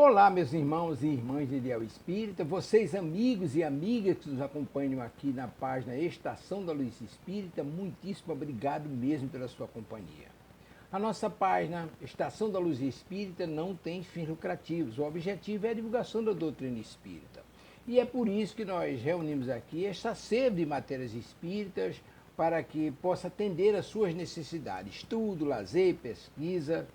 Olá, meus irmãos e irmãs de Ideal Espírita, vocês amigos e amigas que nos acompanham aqui na página Estação da Luz Espírita, muitíssimo obrigado mesmo pela sua companhia. A nossa página Estação da Luz Espírita não tem fins lucrativos, o objetivo é a divulgação da doutrina espírita. E é por isso que nós reunimos aqui esta sede de matérias espíritas para que possa atender às suas necessidades, estudo, lazer, pesquisa.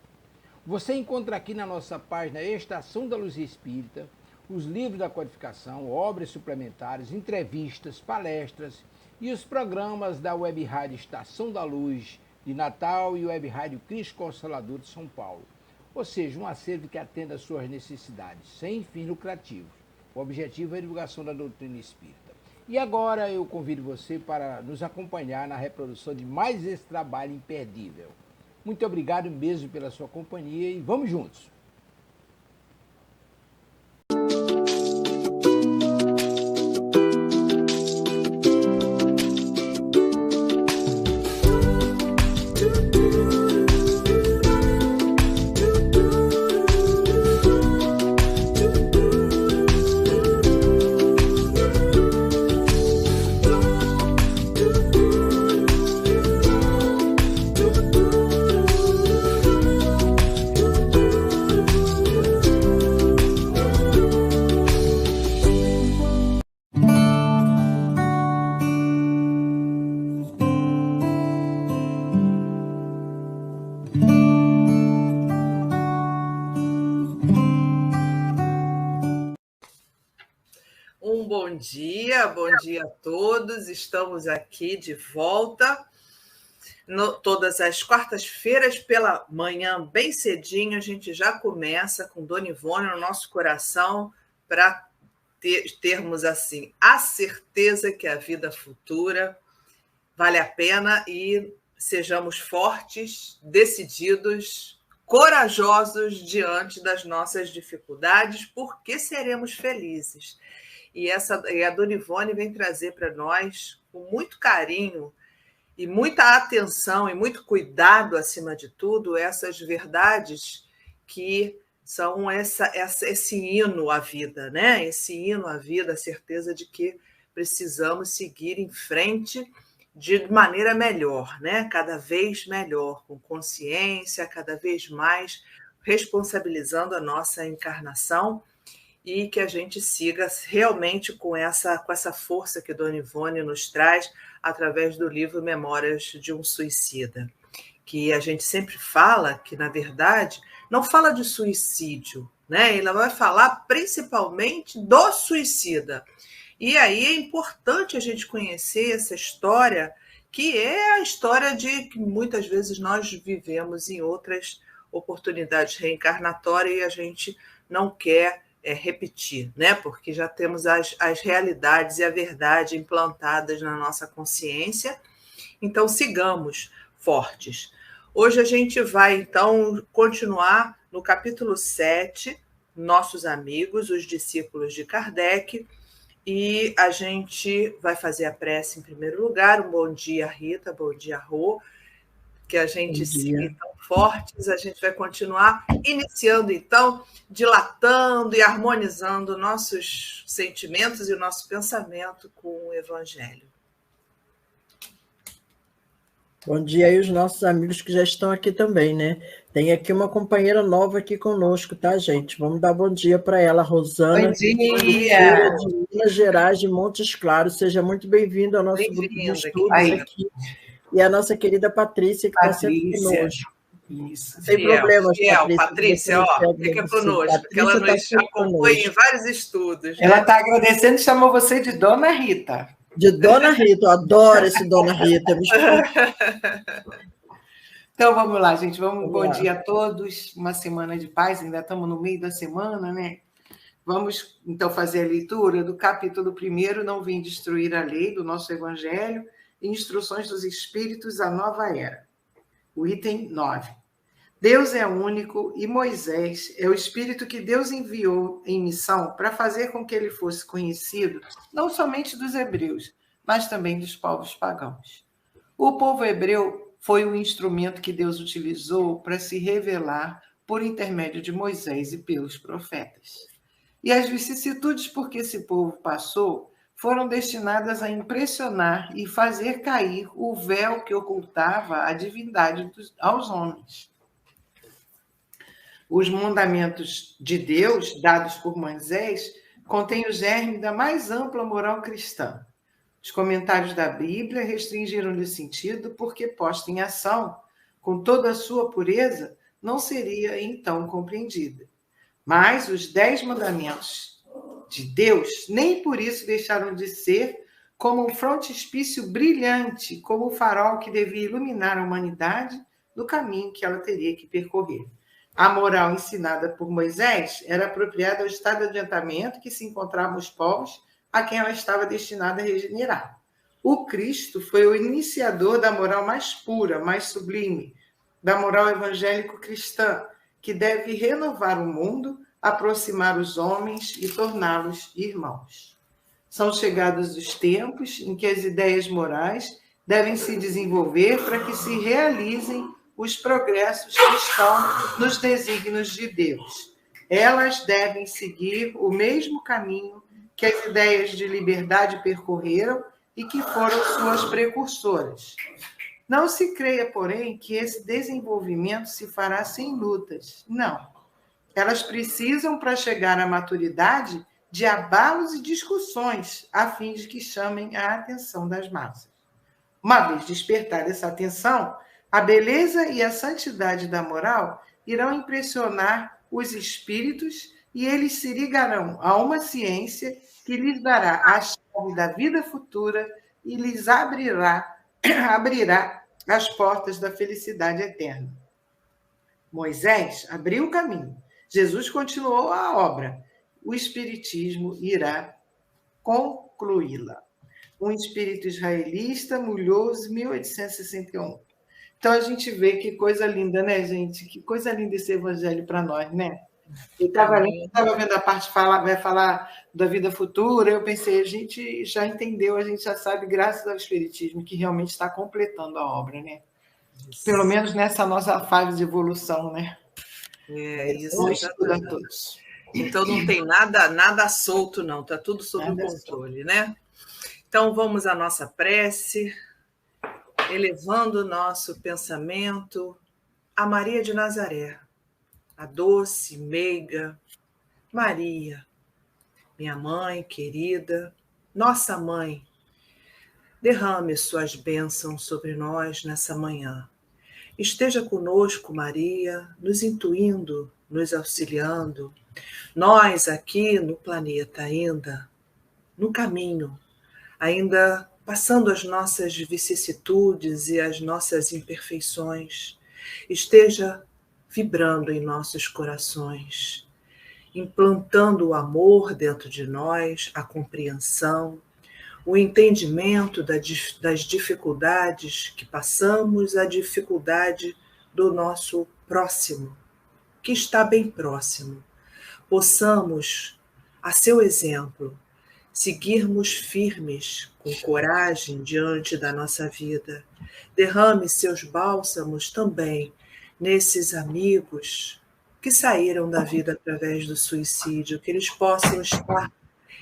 Você encontra aqui na nossa página Estação da Luz Espírita os livros da codificação, obras suplementares, entrevistas, palestras e os programas da Web Rádio Estação da Luz de Natal e Web Rádio Cristo Consolador de São Paulo. Ou seja, um acervo que atenda às suas necessidades, sem fins lucrativos. O objetivo é a divulgação da doutrina espírita. E agora eu convido você para nos acompanhar na reprodução de mais esse trabalho imperdível. Muito obrigado mesmo pela sua companhia e vamos juntos! Bom dia a todos. Estamos aqui de volta todas as quartas-feiras pela manhã, bem cedinho. A gente já começa com Dona Ivone no nosso coração para termos assim a certeza que a vida futura vale a pena e sejamos fortes, decididos, corajosos diante das nossas dificuldades, porque seremos felizes. E a Dona Ivone vem trazer para nós, com muito carinho e muita atenção e muito cuidado, acima de tudo, essas verdades que são esse hino à vida, né? Esse hino à vida, a certeza de que precisamos seguir em frente de maneira melhor, né? Cada vez melhor, com consciência, cada vez mais responsabilizando a nossa encarnação, e que a gente siga realmente com essa força que Dona Ivone nos traz através do livro Memórias de um Suicida, que a gente sempre fala que, na verdade, não fala de suicídio, né? Ela vai falar principalmente do suicida. E aí é importante a gente conhecer essa história, que é a história de que muitas vezes nós vivemos em outras oportunidades reencarnatórias e a gente não quer repetir, né? Porque já temos as realidades e a verdade implantadas na nossa consciência. Então, sigamos fortes. Hoje a gente vai, então, continuar no capítulo 7, Nossos Amigos, os Discípulos de Kardec, e a gente vai fazer a prece em primeiro lugar. Um bom dia, Rita, bom dia, Rô, que a gente siga então fortes, a gente vai continuar iniciando então, dilatando e harmonizando nossos sentimentos e o nosso pensamento com o Evangelho. Bom dia aí os nossos amigos que já estão aqui também, né? Tem aqui uma companheira nova aqui conosco, tá, gente? Vamos dar bom dia para ela, Rosana. Bom dia! De Minas Gerais, de Montes Claros. Seja muito bem-vindo ao nosso grupo de estudos aqui. E a nossa querida Patrícia, que está sempre conosco. Isso. Sem problemas, Patrícia, fica conosco, porque ela nos acompanha em vários estudos. Ela está agradecendo e chamou você de Dona Rita. De Dona Rita, eu adoro esse Dona Rita. Então, vamos lá, gente. Bom dia a todos. Uma semana de paz, ainda estamos no meio da semana, né? Vamos, então, fazer a leitura do capítulo 1, Não Vim Destruir a Lei, do nosso Evangelho, Instruções dos Espíritos à Nova Era. O item 9. Deus é único e Moisés é o Espírito que Deus enviou em missão para fazer com que ele fosse conhecido não somente dos hebreus, mas também dos povos pagãos. O povo hebreu foi o instrumento que Deus utilizou para se revelar por intermédio de Moisés e pelos profetas. E as vicissitudes por que esse povo passou foram destinadas a impressionar e fazer cair o véu que ocultava a divindade aos homens. Os mandamentos de Deus, dados por Moisés, contêm o germe da mais ampla moral cristã. Os comentários da Bíblia restringiram-lhe o sentido porque, posta em ação, com toda a sua pureza, não seria então compreendida. Mas os 10 mandamentos de Deus nem por isso deixaram de ser como um frontispício brilhante, como o farol que devia iluminar a humanidade no caminho que ela teria que percorrer. A moral ensinada por Moisés era apropriada ao estado de adiantamento que se encontravam os povos a quem ela estava destinada a regenerar. O Cristo foi o iniciador da moral mais pura, mais sublime, da moral evangélico-cristã, que deve renovar o mundo, aproximar os homens e torná-los irmãos. São chegados os tempos em que as ideias morais devem se desenvolver para que se realizem os progressos que estão nos desígnios de Deus. Elas devem seguir o mesmo caminho que as ideias de liberdade percorreram e que foram suas precursoras. Não se creia, porém, que esse desenvolvimento se fará sem lutas. Não. Elas precisam, para chegar à maturidade, de abalos e discussões, a fim de que chamem a atenção das massas. Uma vez despertada essa atenção, a beleza e a santidade da moral irão impressionar os espíritos e eles se ligarão a uma ciência que lhes dará a chave da vida futura e lhes abrirá as portas da felicidade eterna. Moisés abriu o caminho. Jesus continuou a obra. O Espiritismo irá concluí-la. Um espírito israelista, Mulhouse, 1861. Então, a gente vê que coisa linda, né, gente? Que coisa linda esse evangelho para nós, né? Eu estava vendo a parte vai falar da vida futura, eu pensei, a gente já entendeu, a gente já sabe, graças ao Espiritismo, que realmente está completando a obra, né? Pelo menos nessa nossa fase de evolução, né? Isso. Todos. Então não tem nada solto, não, está tudo sob o controle, né? Então vamos à nossa prece, elevando o nosso pensamento a Maria de Nazaré, a doce, meiga Maria, minha mãe querida, nossa mãe, derrame suas bênçãos sobre nós nessa manhã. Esteja conosco, Maria, nos intuindo, nos auxiliando. Nós aqui no planeta ainda, no caminho, ainda passando as nossas vicissitudes e as nossas imperfeições, esteja vibrando em nossos corações, implantando o amor dentro de nós, a compreensão, o entendimento das dificuldades que passamos, a dificuldade do nosso próximo, que está bem próximo. Possamos, a seu exemplo, seguirmos firmes, com coragem diante da nossa vida. Derrame seus bálsamos também nesses amigos que saíram da vida através do suicídio, que eles possam estar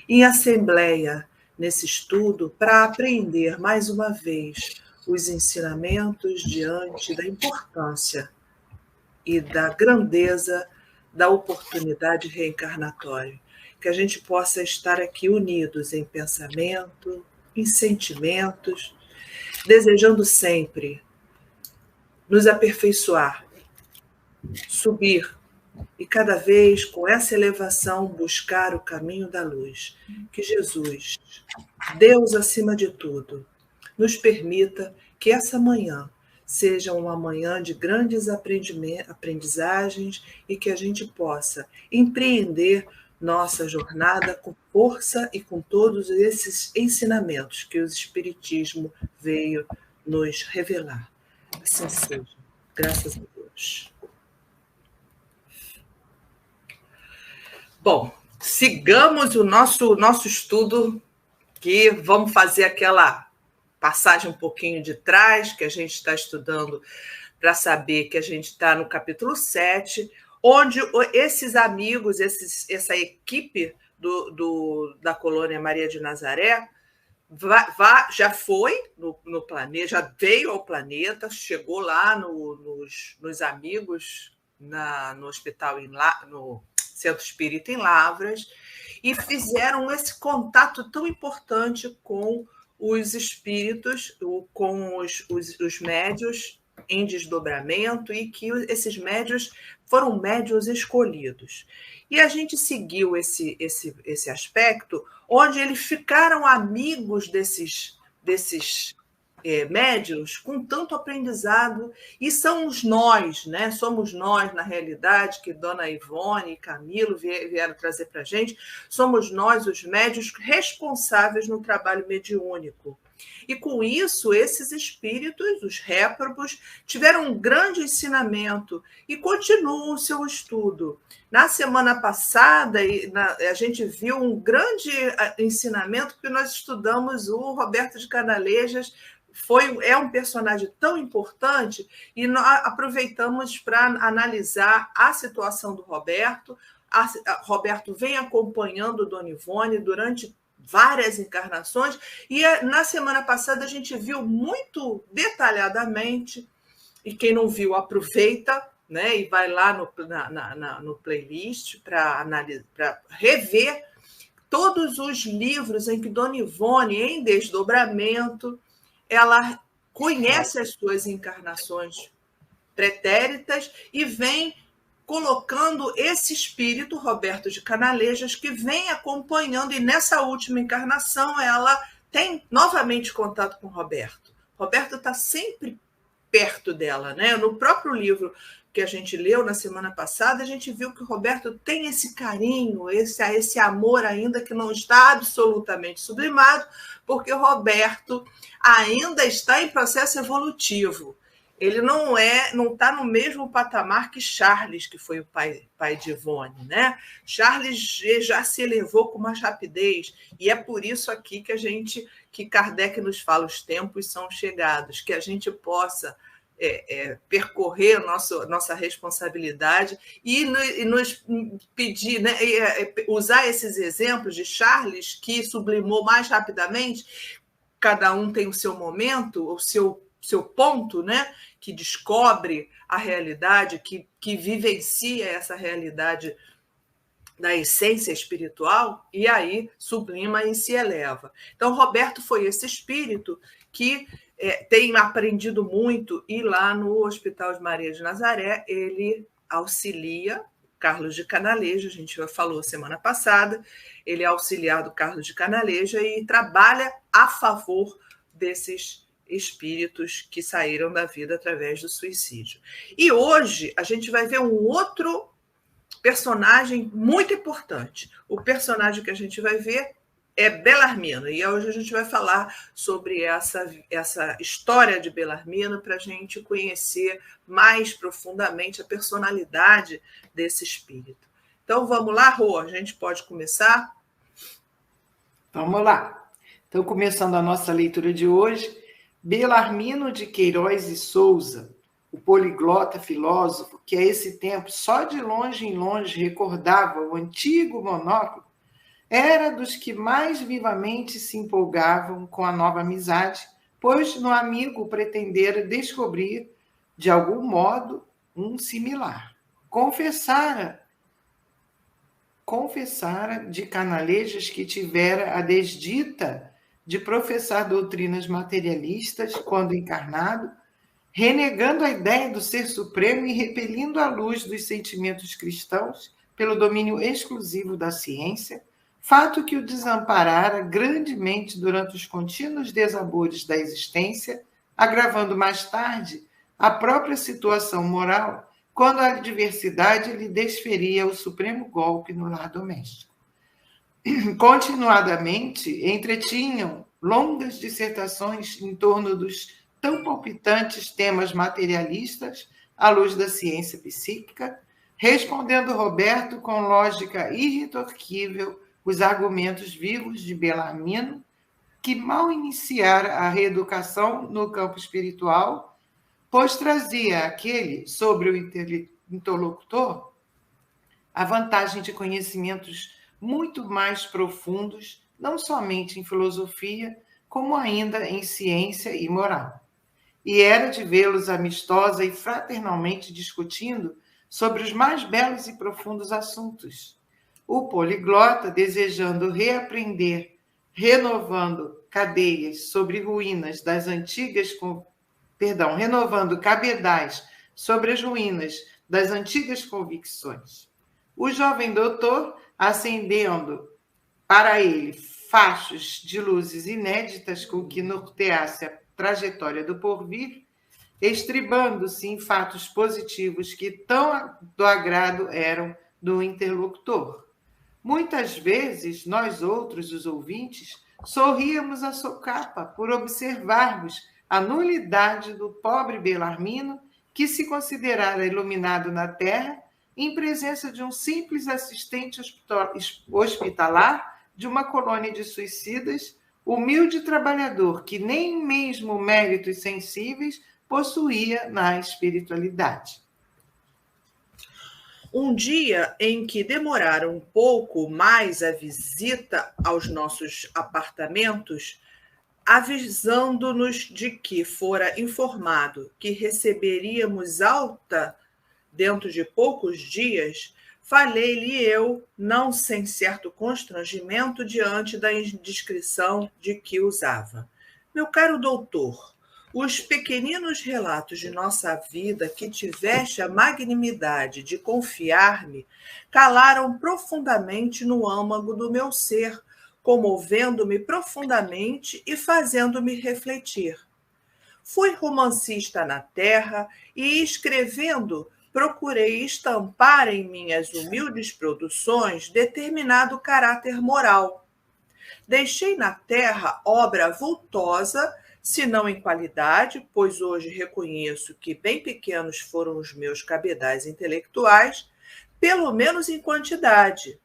em assembleia nesse estudo para aprender mais uma vez os ensinamentos diante da importância e da grandeza da oportunidade reencarnatória. Que a gente possa estar aqui unidos em pensamento, em sentimentos, desejando sempre nos aperfeiçoar, subir e cada vez com essa elevação buscar o caminho da luz. Que Jesus, Deus acima de tudo, nos permita que essa manhã seja uma manhã de grandes aprendizagens e que a gente possa empreender nossa jornada com força e com todos esses ensinamentos que o Espiritismo veio nos revelar. Assim seja. Graças a Deus. Bom, sigamos o nosso estudo, que vamos fazer aquela passagem um pouquinho de trás, que a gente está estudando para saber que a gente está no capítulo 7, onde esses amigos, essa equipe da colônia Maria de Nazaré já foi no planeta, já veio ao planeta, chegou lá nos amigos, no hospital, no Centro Espírita em Lavras, e fizeram esse contato tão importante com os espíritos, com os médios em desdobramento, e que esses médios foram médios escolhidos. E a gente seguiu esse aspecto, onde eles ficaram amigos desses médios com tanto aprendizado, e somos nós, né? Somos nós, na realidade, que Dona Ivone e Camilo vieram trazer para a gente, somos nós, os médios, responsáveis no trabalho mediúnico. E, com isso, esses espíritos, os réprobos, tiveram um grande ensinamento e continuam o seu estudo. Na semana passada, a gente viu um grande ensinamento, porque nós estudamos o Roberto de Canalejas, é um personagem tão importante, e nós aproveitamos para analisar a situação do Roberto. Roberto vem acompanhando Dona Ivone durante várias encarnações, e na semana passada a gente viu muito detalhadamente, e quem não viu aproveita, né, e vai lá no playlist para rever todos os livros em que Dona Ivone, em desdobramento, ela conhece as suas encarnações pretéritas e vem colocando esse espírito, Roberto de Canalejas, que vem acompanhando, e nessa última encarnação ela tem novamente contato com Roberto. Roberto está sempre perto dela, né? No próprio livro que a gente leu na semana passada, a gente viu que o Roberto tem esse carinho, esse amor ainda que não está absolutamente sublimado, porque o Roberto ainda está em processo evolutivo. Ele não está no mesmo patamar que Charles, que foi o pai de Ivone, né? Charles já se elevou com mais rapidez, e é por isso aqui que Kardec nos fala: os tempos são chegados, que a gente possa percorrer nossa responsabilidade e nos pedir, né, usar esses exemplos de Charles, que sublimou mais rapidamente. Cada um tem o seu momento, o seu ponto, né, que descobre a realidade, que vivencia essa realidade da essência espiritual, e aí sublima e se eleva. Então, Roberto foi esse espírito que tem aprendido muito, e lá no Hospital de Maria de Nazaré ele auxilia Carlos de Canaleja, a gente já falou semana passada, ele é auxiliar do Carlos de Canaleja e trabalha a favor desses espíritos que saíram da vida através do suicídio. E hoje a gente vai ver um outro personagem muito importante. O personagem que a gente vai ver é Belarmino, e hoje a gente vai falar sobre essa história de Belarmino, para a gente conhecer mais profundamente a personalidade desse espírito. Então, vamos lá, Rô, a gente pode começar? Vamos lá. Então, começando a nossa leitura de hoje, Belarmino de Queiroz e Souza, o poliglota filósofo que a esse tempo só de longe em longe recordava o antigo monóculo, era dos que mais vivamente se empolgavam com a nova amizade, pois no amigo pretendera descobrir, de algum modo, um similar. Confessara de Canalejas que tivera a desdita de professar doutrinas materialistas quando encarnado, renegando a ideia do ser supremo e repelindo a luz dos sentimentos cristãos pelo domínio exclusivo da ciência, fato que o desamparara grandemente durante os contínuos desabores da existência, agravando mais tarde a própria situação moral, quando a adversidade lhe desferia o supremo golpe no lar doméstico. Continuadamente, entretinham longas dissertações em torno dos tão palpitantes temas materialistas à luz da ciência psíquica, respondendo Roberto com lógica irretorquível os argumentos vivos de Belarmino, que mal iniciara a reeducação no campo espiritual, pois trazia aquele sobre o interlocutor a vantagem de conhecimentos muito mais profundos, não somente em filosofia, como ainda em ciência e moral. E era de vê-los amistosa e fraternalmente discutindo sobre os mais belos e profundos assuntos. O poliglota, desejando reaprender, renovando cadeias sobre ruínas das antigas, renovando cabedais sobre as ruínas das antigas convicções. O jovem doutor, acendendo para ele fachos de luzes inéditas com que norteasse a trajetória do porvir, estribando-se em fatos positivos que tão do agrado eram do interlocutor. Muitas vezes, nós outros, os ouvintes, sorríamos a socapa por observarmos a nulidade do pobre Belarmino, que se considerara iluminado na terra, em presença de um simples assistente hospitalar de uma colônia de suicidas, humilde trabalhador que nem mesmo méritos sensíveis possuía na espiritualidade. Um dia em que demoraram um pouco mais a visita aos nossos apartamentos, avisando-nos de que fora informado que receberíamos alta dentro de poucos dias, falei-lhe eu, não sem certo constrangimento diante da indiscrição de que usava. Meu caro doutor, os pequeninos relatos de nossa vida que tiveste a magnanimidade de confiar-me calaram profundamente no âmago do meu ser, comovendo-me profundamente e fazendo-me refletir. Fui romancista na terra e, escrevendo, procurei estampar em minhas humildes produções determinado caráter moral. Deixei na terra obra vultosa, se não em qualidade, pois hoje reconheço que bem pequenos foram os meus cabedais intelectuais, pelo menos em quantidade.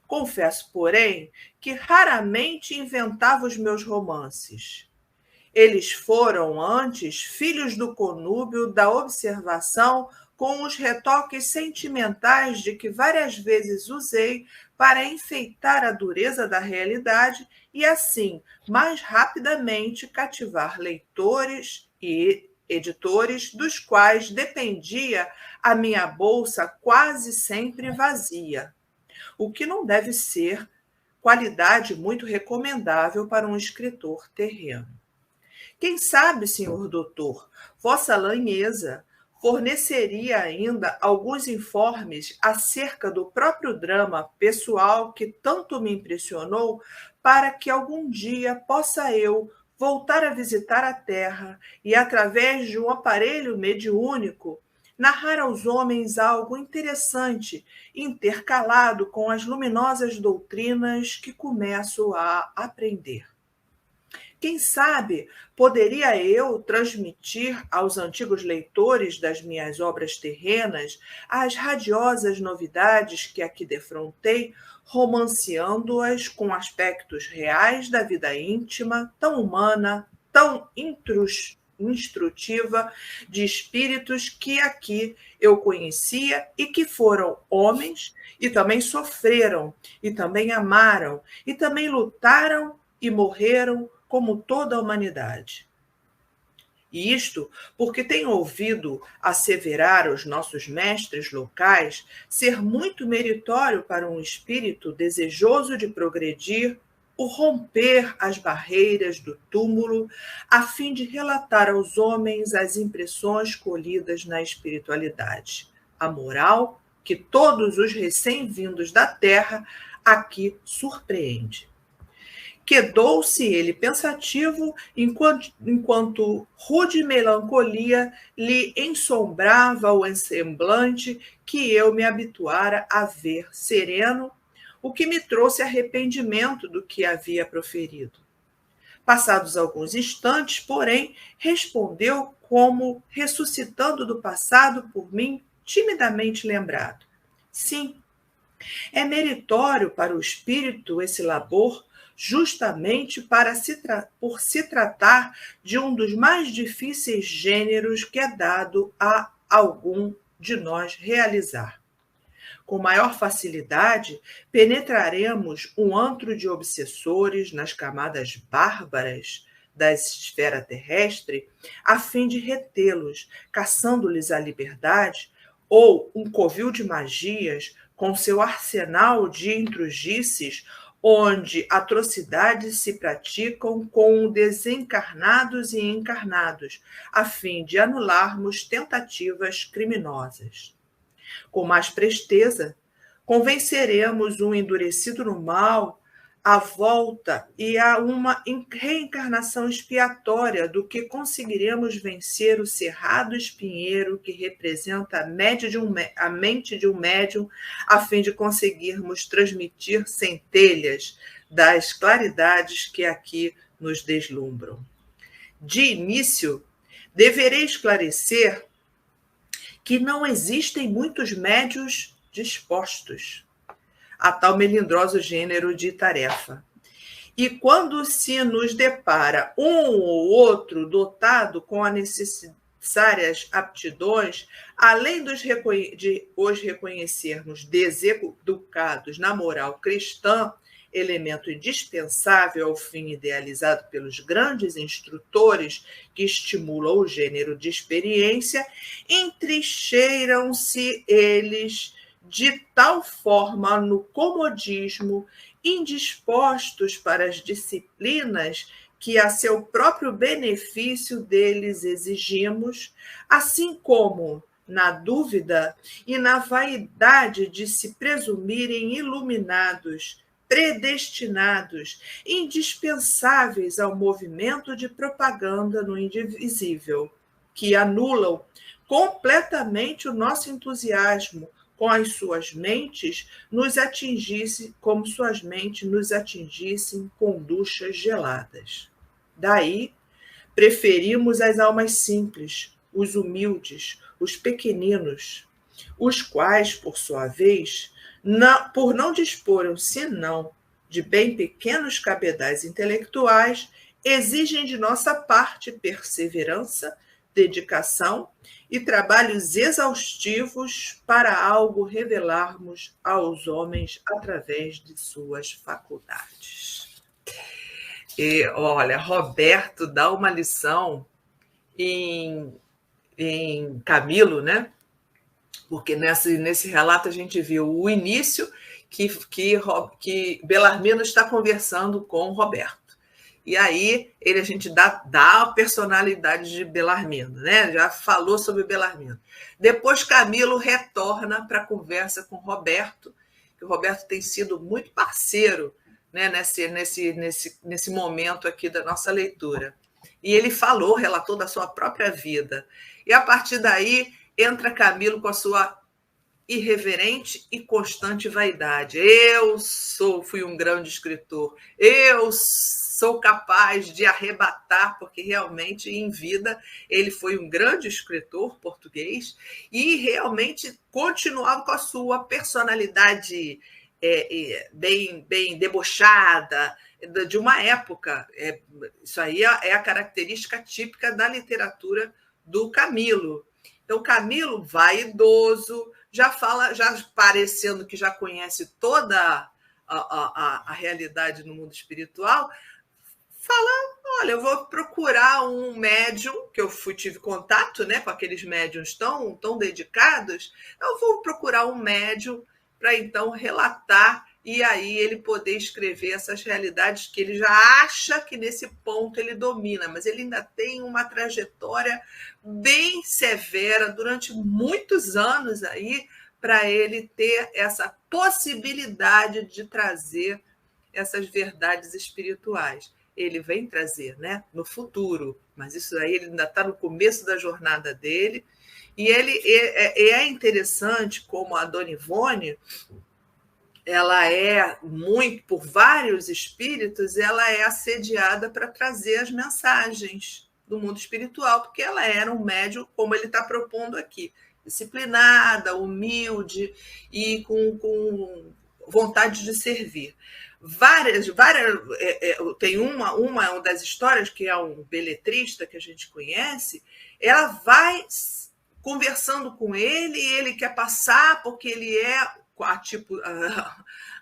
Confesso, porém, que raramente inventava os meus romances. Eles foram antes filhos do conúbio da observação com os retoques sentimentais de que várias vezes usei para enfeitar a dureza da realidade e, assim, mais rapidamente cativar leitores e editores dos quais dependia a minha bolsa quase sempre vazia, o que não deve ser qualidade muito recomendável para um escritor terreno. Quem sabe, senhor doutor, vossa lanheza forneceria ainda alguns informes acerca do próprio drama pessoal que tanto me impressionou, para que algum dia possa eu voltar a visitar a Terra e, através de um aparelho mediúnico, narrar aos homens algo interessante, intercalado com as luminosas doutrinas que começo a aprender. Quem sabe poderia eu transmitir aos antigos leitores das minhas obras terrenas as radiosas novidades que aqui defrontei, romanceando-as com aspectos reais da vida íntima, tão humana, tão instrutiva, de espíritos que aqui eu conhecia e que foram homens e também sofreram, e também amaram, e também lutaram e morreram, como toda a humanidade. E isto porque tenho ouvido asseverar os nossos mestres locais ser muito meritório para um espírito desejoso de progredir o romper as barreiras do túmulo, a fim de relatar aos homens as impressões colhidas na espiritualidade, a moral que todos os recém-vindos da terra aqui surpreende. Quedou-se ele pensativo, enquanto rude melancolia lhe ensombrava o semblante que eu me habituara a ver sereno, o que me trouxe arrependimento do que havia proferido. Passados alguns instantes, porém, respondeu como ressuscitando do passado por mim, timidamente lembrado. Sim, é meritório para o espírito esse labor, justamente por se tratar de um dos mais difíceis gêneros que é dado a algum de nós realizar. com maior facilidade, penetraremos um antro de obsessores nas camadas bárbaras da esfera terrestre, a fim de retê-los, caçando-lhes a liberdade, ou um covil de magias com seu arsenal de intrugices, onde atrocidades se praticam com desencarnados e encarnados, a fim de anularmos tentativas criminosas. Com mais presteza, convenceremos um endurecido no mal à volta e a uma reencarnação expiatória do que conseguiremos vencer o cerrado espinheiro que representa a mente de um médium, a fim de conseguirmos transmitir centelhas das claridades que aqui nos deslumbram. De início, deverei esclarecer que não existem muitos médios dispostos a tal melindroso gênero de tarefa. E quando se nos depara um ou outro dotado com as necessárias aptidões, além de os reconhecermos deseducados na moral cristã, elemento indispensável ao fim idealizado pelos grandes instrutores que estimulam o gênero de experiência, entrincheiram-se eles de tal forma no comodismo, indispostos para as disciplinas que a seu próprio benefício deles exigimos, assim como na dúvida e na vaidade de se presumirem iluminados, predestinados, indispensáveis ao movimento de propaganda no indivisível, que anulam completamente o nosso entusiasmo, com as suas mentes nos atingissem, como suas mentes nos atingissem com duchas geladas. Daí, preferimos as almas simples, os humildes, os pequeninos, os quais, por sua vez, por não disporem senão de bem pequenos cabedais intelectuais, exigem de nossa parte perseverança, dedicação e trabalhos exaustivos para algo revelarmos aos homens através de suas faculdades. E, olha, Roberto dá uma lição em Camilo, né? Porque nesse relato a gente viu o início que Belarmino está conversando com Roberto. E aí a gente dá a personalidade de Belarmino, né? Já falou sobre Belarmino. Depois Camilo retorna para a conversa com Roberto, que o Roberto tem sido muito parceiro, né, nesse momento aqui da nossa leitura. E ele relatou da sua própria vida. E a partir daí entra Camilo com a sua irreverente e constante vaidade. Fui um grande escritor. Eu sou capaz de arrebatar, porque realmente em vida ele foi um grande escritor português e realmente continuava com a sua personalidade bem debochada, de uma época. Isso aí é a característica típica da literatura do Camilo. Então, Camilo, vaidoso, já parecendo que já conhece toda a realidade no mundo espiritual, fala, olha, eu vou procurar um médium, que eu tive contato, né, com aqueles médiums tão dedicados, eu vou procurar um médium para, então, relatar e aí ele poder escrever essas realidades que ele já acha que nesse ponto ele domina, mas ele ainda tem uma trajetória bem severa durante muitos anos aí para ele ter essa possibilidade de trazer essas verdades espirituais. Ele vem trazer, né, no futuro, mas isso aí ele ainda está no começo da jornada dele. E é interessante como a Dona Ivone, ela é muito, por vários espíritos, ela é assediada para trazer as mensagens do mundo espiritual, porque ela era um médium, como ele está propondo aqui, disciplinada, humilde e com vontade de servir. Tem uma das histórias, que é um beletrista que a gente conhece, ela vai conversando com ele e ele quer passar porque ele é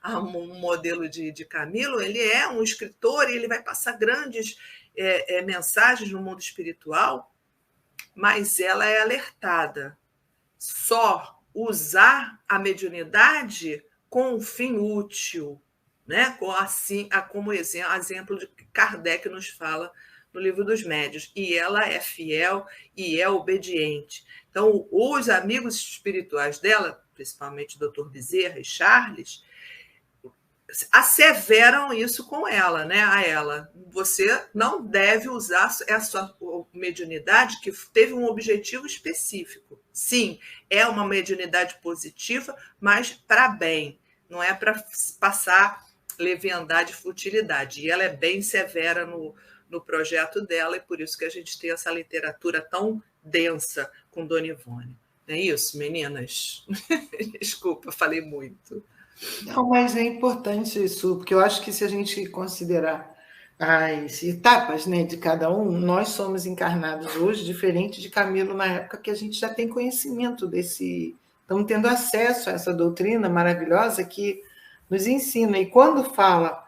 um modelo de Camilo, ele é um escritor e ele vai passar grandes mensagens no mundo espiritual, mas ela é alertada. Só usar a mediunidade com um fim útil, né? Como exemplo de Kardec nos fala no Livro dos Médiuns. E ela é fiel e é obediente. Então, os amigos espirituais dela, principalmente o Dr. Bezerra e Charles, asseveram isso com ela, né? A ela. Você não deve usar essa mediunidade que teve um objetivo específico. Sim, é uma mediunidade positiva, mas para bem. Não é para passar leviandade e futilidade. E ela é bem severa no projeto dela, e por isso que a gente tem essa literatura tão densa com Dona Ivone. Não é isso, meninas? Desculpa, falei muito. Não, mas é importante isso, porque eu acho que se a gente considerar as etapas, né, de cada um, nós somos encarnados hoje diferente de Camilo na época que a gente já tem conhecimento estamos tendo acesso a essa doutrina maravilhosa que nos ensina. E quando fala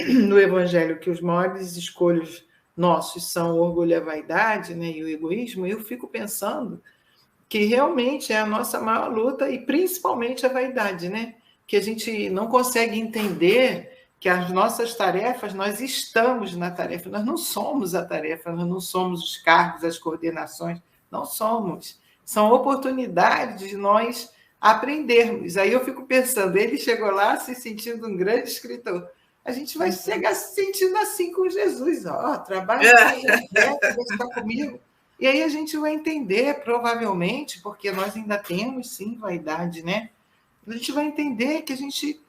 no Evangelho que os maiores escolhos nossos são o orgulho e a vaidade, né, e o egoísmo, eu fico pensando que realmente é a nossa maior luta, e principalmente a vaidade, né? Que a gente não consegue entender que as nossas tarefas, nós estamos na tarefa, nós não somos a tarefa, nós não somos os cargos, as coordenações, não somos. São oportunidades de nós aprendermos. Aí eu fico pensando, ele chegou lá se sentindo um grande escritor. A gente vai chegar se sentindo assim com Jesus. Trabalha, está comigo. E aí a gente vai entender, provavelmente, porque nós ainda temos, sim, vaidade, né? A gente vai entender que a gente,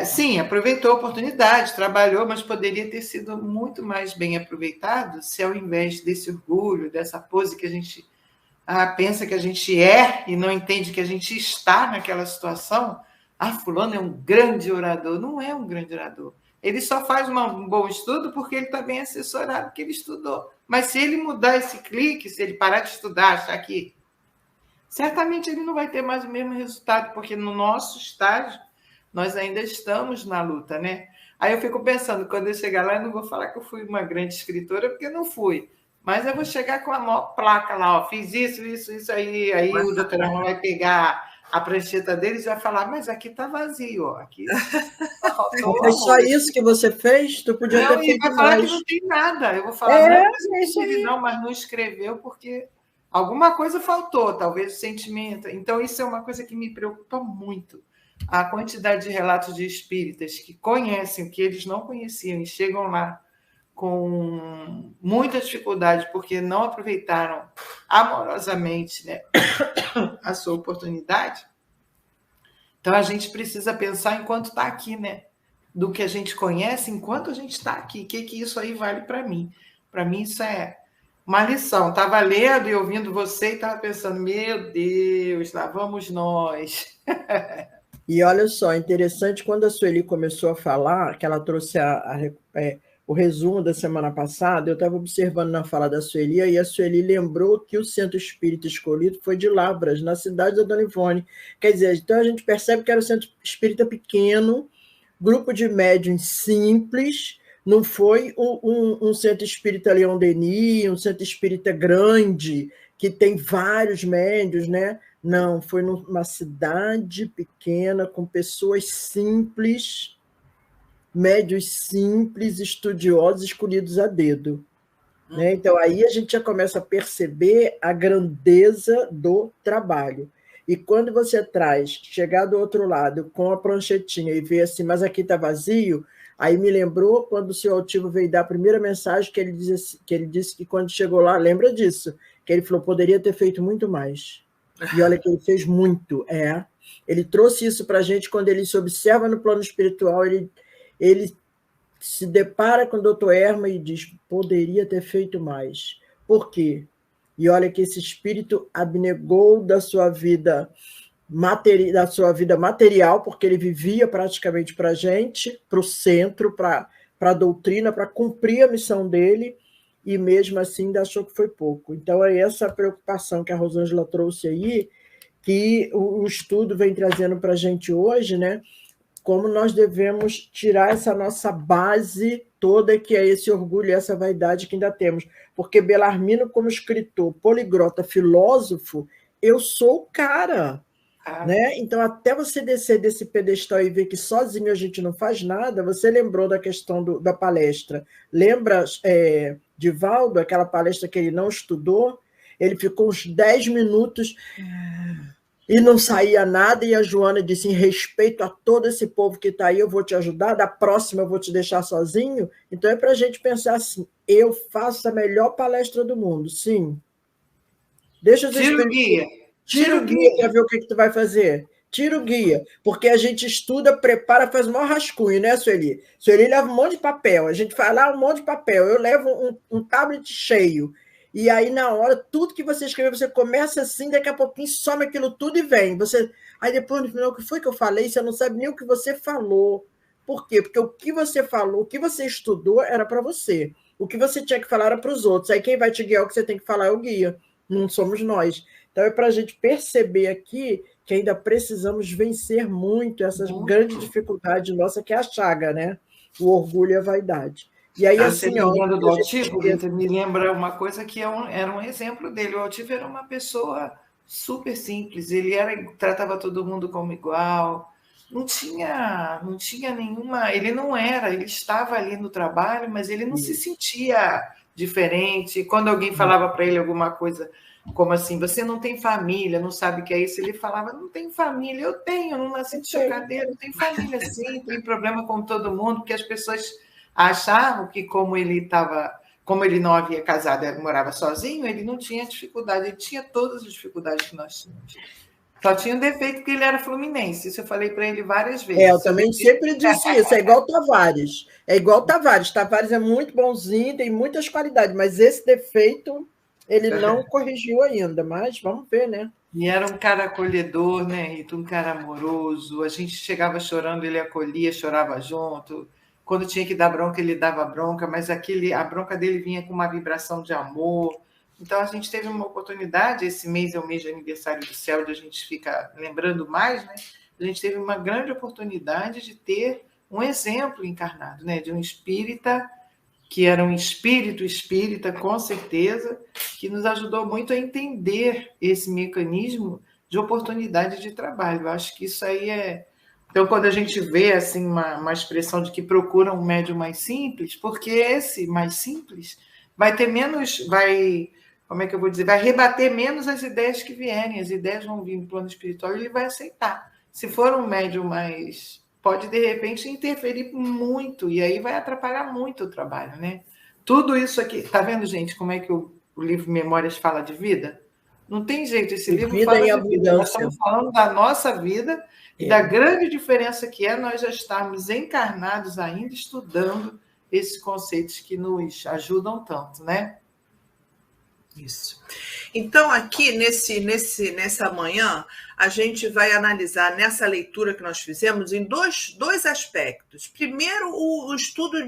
sim, aproveitou a oportunidade, trabalhou, mas poderia ter sido muito mais bem aproveitado se, ao invés desse orgulho, dessa pose que a gente pensa que a gente é e não entende que a gente está naquela situação, fulano é um grande orador. Não é um grande orador. Ele só faz um bom estudo porque ele está bem assessorado, porque ele estudou. Mas se ele mudar esse clique, se ele parar de estudar, achar que certamente ele não vai ter mais o mesmo resultado, porque no nosso estágio nós ainda estamos na luta, né? Aí eu fico pensando, quando eu chegar lá, eu não vou falar que eu fui uma grande escritora, porque não fui, mas eu vou chegar com a maior placa lá, fiz isso aí o doutor Armando vai pegar a prancheta deles e vai falar, mas aqui está vazio, aqui foi só isso que você fez? Tu podia ter feito mais. Vai falar mais. que não tem nada. Eu vou falar, mas não escreveu porque alguma coisa faltou, talvez o sentimento. Então, isso é uma coisa que me preocupa muito. A quantidade de relatos de espíritas que conhecem o que eles não conheciam e chegam lá com muita dificuldade porque não aproveitaram amorosamente, né, a sua oportunidade. Então, a gente precisa pensar enquanto está aqui, né? Do que a gente conhece enquanto a gente está aqui. O que isso aí vale para mim? Para mim, isso é uma lição. Estava lendo e ouvindo você e estava pensando, meu Deus, lá vamos nós. E olha só, interessante, quando a Sueli começou a falar, que ela trouxe o resumo da semana passada, eu estava observando na fala da Sueli, e a Sueli lembrou que o centro espírita escolhido foi de Lavras, na cidade da Dona Ivone. Quer dizer, então a gente percebe que era um centro espírita pequeno, grupo de médiuns simples, não foi um centro espírita Leon Denis, um centro espírita grande, que tem vários médiuns, né? Não, foi numa cidade pequena, com pessoas simples, médiuns simples, estudiosos, escolhidos a dedo. Né? Então, aí a gente já começa a perceber a grandeza do trabalho. E quando você chegar do outro lado com a pranchetinha e ver assim, mas aqui está vazio, aí me lembrou quando o seu altivo veio dar a primeira mensagem, que ele disse que quando chegou lá, lembra disso, que ele falou, poderia ter feito muito mais. E olha que ele fez muito, Ele trouxe isso para a gente quando ele se observa no plano espiritual, ele se depara com o doutor Erma e diz, poderia ter feito mais. Por quê? E olha que esse espírito abnegou da sua vida material, porque ele vivia praticamente para a gente, para o centro, para a doutrina, para cumprir a missão dele, e mesmo assim ainda achou que foi pouco. Então, é essa preocupação que a Rosângela trouxe aí, que o estudo vem trazendo para a gente hoje, né? Como nós devemos tirar essa nossa base toda, que é esse orgulho e essa vaidade que ainda temos. Porque Belarmino, como escritor, poliglota, filósofo, eu sou o cara. Né? Então, até você descer desse pedestal e ver que sozinho a gente não faz nada, você lembrou da questão da palestra. Lembra, Divaldo, aquela palestra que ele não estudou? Ele ficou uns 10 minutos e não saía nada, e a Joana disse, em respeito a todo esse povo que está aí, eu vou te ajudar, da próxima eu vou te deixar sozinho. Então, é para a gente pensar assim, eu faço a melhor palestra do mundo, sim. Deixa eu Tira o guia. Tira o guia para ver o que tu vai fazer. Tira o guia, porque a gente estuda, prepara, faz o maior rascunho, né, Sueli? Sueli leva um monte de papel, a gente faz lá um monte de papel, eu levo um tablet cheio, e aí na hora, tudo que você escreveu, você começa assim, daqui a pouquinho some aquilo tudo e vem. Aí depois, no final, o que foi que eu falei? Você não sabe nem o que você falou. Por quê? Porque o que você falou, o que você estudou era para você. O que você tinha que falar era para os outros. Aí quem vai te guiar o que você tem que falar é o guia, não somos nós. Então, é para a gente perceber aqui que ainda precisamos vencer muito essas grandes dificuldades nossa, que é a chaga, né? O orgulho e a vaidade. E aí, assim, você lembrando do Altivo, me lembra uma coisa que era um exemplo dele. O Altivo era uma pessoa super simples, ele tratava todo mundo como igual, não tinha nenhuma... Ele estava ali no trabalho, mas ele não se sentia diferente. Quando alguém falava para ele alguma coisa... Como assim? Você não tem família, não sabe o que é isso? Ele falava, não tem família. Eu tenho, não nasci de chocadeira, tem família sim, tem problema com todo mundo, porque as pessoas achavam que como ele não havia casado e morava sozinho, ele não tinha dificuldade, ele tinha todas as dificuldades que nós tínhamos. Só tinha um defeito que ele era fluminense, isso eu falei para ele várias vezes. Eu também sempre disse isso, é igual Tavares. Tavares é muito bonzinho, tem muitas qualidades, mas esse defeito... Ele não corrigiu ainda, mas vamos ver, né? E era um cara acolhedor, né, Rita? Um cara amoroso. A gente chegava chorando, ele acolhia, chorava junto. Quando tinha que dar bronca, ele dava bronca, mas a bronca dele vinha com uma vibração de amor. Então, a gente teve uma oportunidade, esse mês é o mês de aniversário do céu, onde a gente fica lembrando mais, né? A gente teve uma grande oportunidade de ter um exemplo encarnado, né? De um espírita que era um espírito espírita, com certeza, que nos ajudou muito a entender esse mecanismo de oportunidade de trabalho. Eu acho que isso aí é... Então, quando a gente vê assim, uma expressão de que procura um médium mais simples, porque esse mais simples vai ter menos... Como é que eu vou dizer? Vai rebater menos as ideias que vierem. As ideias vão vir no plano espiritual e ele vai aceitar. Se for um médium mais... pode, de repente, interferir muito, e aí vai atrapalhar muito o trabalho, né? Tudo isso aqui... Tá vendo, gente, como é que o livro Memórias fala de vida? Não tem jeito, esse livro fala de vida. Nós estamos falando da nossa vida e da grande diferença que é nós já estarmos encarnados ainda, estudando esses conceitos que nos ajudam tanto, né? Isso. Então, aqui nessa manhã, a gente vai analisar nessa leitura que nós fizemos em dois aspectos. Primeiro, o estudo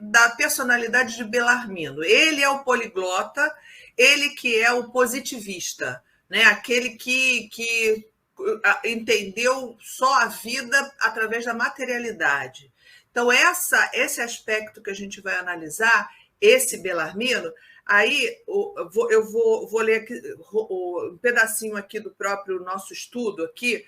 da personalidade de Belarmino. Ele é o poliglota, ele que é o positivista, né? Aquele que entendeu só a vida através da materialidade. Então, esse aspecto que a gente vai analisar, esse Belarmino. Aí eu vou ler aqui, um pedacinho aqui do próprio nosso estudo, aqui,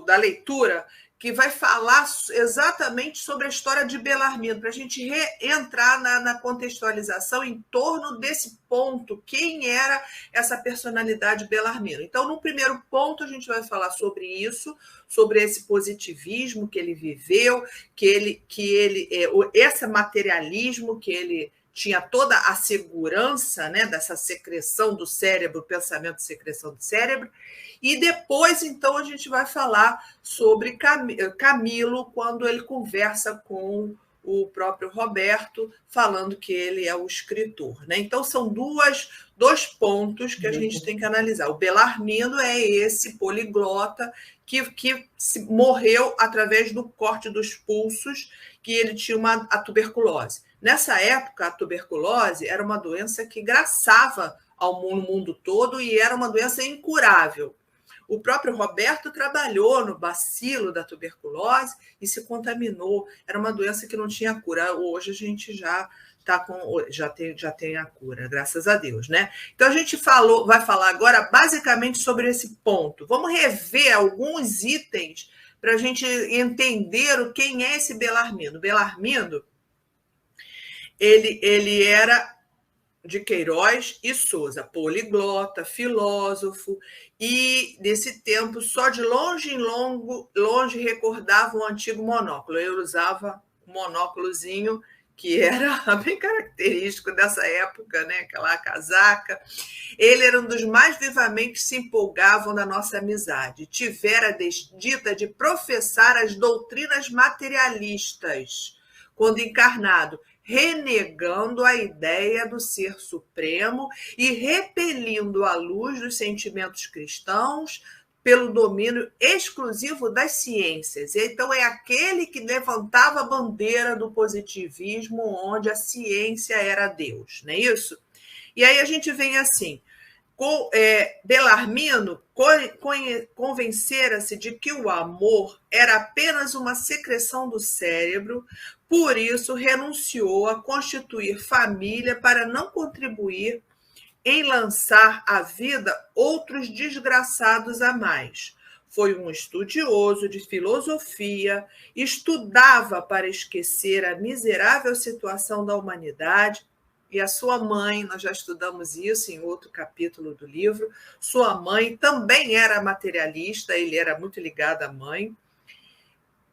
da leitura, que vai falar exatamente sobre a história de Belarmino, para a gente entrar na contextualização em torno desse ponto, quem era essa personalidade Belarmino. Então, no primeiro ponto, a gente vai falar sobre isso, sobre esse positivismo que ele viveu, esse materialismo que ele tinha toda a segurança, né, dessa secreção do cérebro, pensamento de secreção do cérebro, e depois, então, a gente vai falar sobre Camilo, quando ele conversa com o próprio Roberto, falando que ele é o escritor, né? Então, são dois pontos que a gente tem que analisar. O Belarmino é esse poliglota que morreu através do corte dos pulsos, que ele tinha a tuberculose. Nessa época, a tuberculose era uma doença que graçava no mundo todo e era uma doença incurável. O próprio Roberto trabalhou no bacilo da tuberculose e se contaminou. Era uma doença que não tinha cura. Hoje a gente já tem a cura, graças a Deus, né? Então a gente vai falar agora basicamente sobre esse ponto. Vamos rever alguns itens para a gente entender quem é esse Belarmino. Belarmino, ele era de Queiroz e Souza, poliglota, filósofo, e nesse tempo, só de longe em longe, recordava um antigo monóculo. Ele usava um monóculozinho que era bem característico dessa época, né? Aquela casaca. Ele era um dos mais vivamente se empolgavam da nossa amizade. Tivera a desdita de professar as doutrinas materialistas, quando encarnado, renegando a ideia do ser supremo e repelindo a luz dos sentimentos cristãos pelo domínio exclusivo das ciências. Então, é aquele que levantava a bandeira do positivismo, onde a ciência era Deus, não é isso? E aí a gente vem assim, Belarmino convencera-se de que o amor era apenas uma secreção do cérebro, por isso renunciou a constituir família para não contribuir em lançar à vida outros desgraçados a mais. Foi um estudioso de filosofia, estudava para esquecer a miserável situação da humanidade. E a sua mãe, nós já estudamos isso em outro capítulo do livro, sua mãe também era materialista, ele era muito ligado à mãe.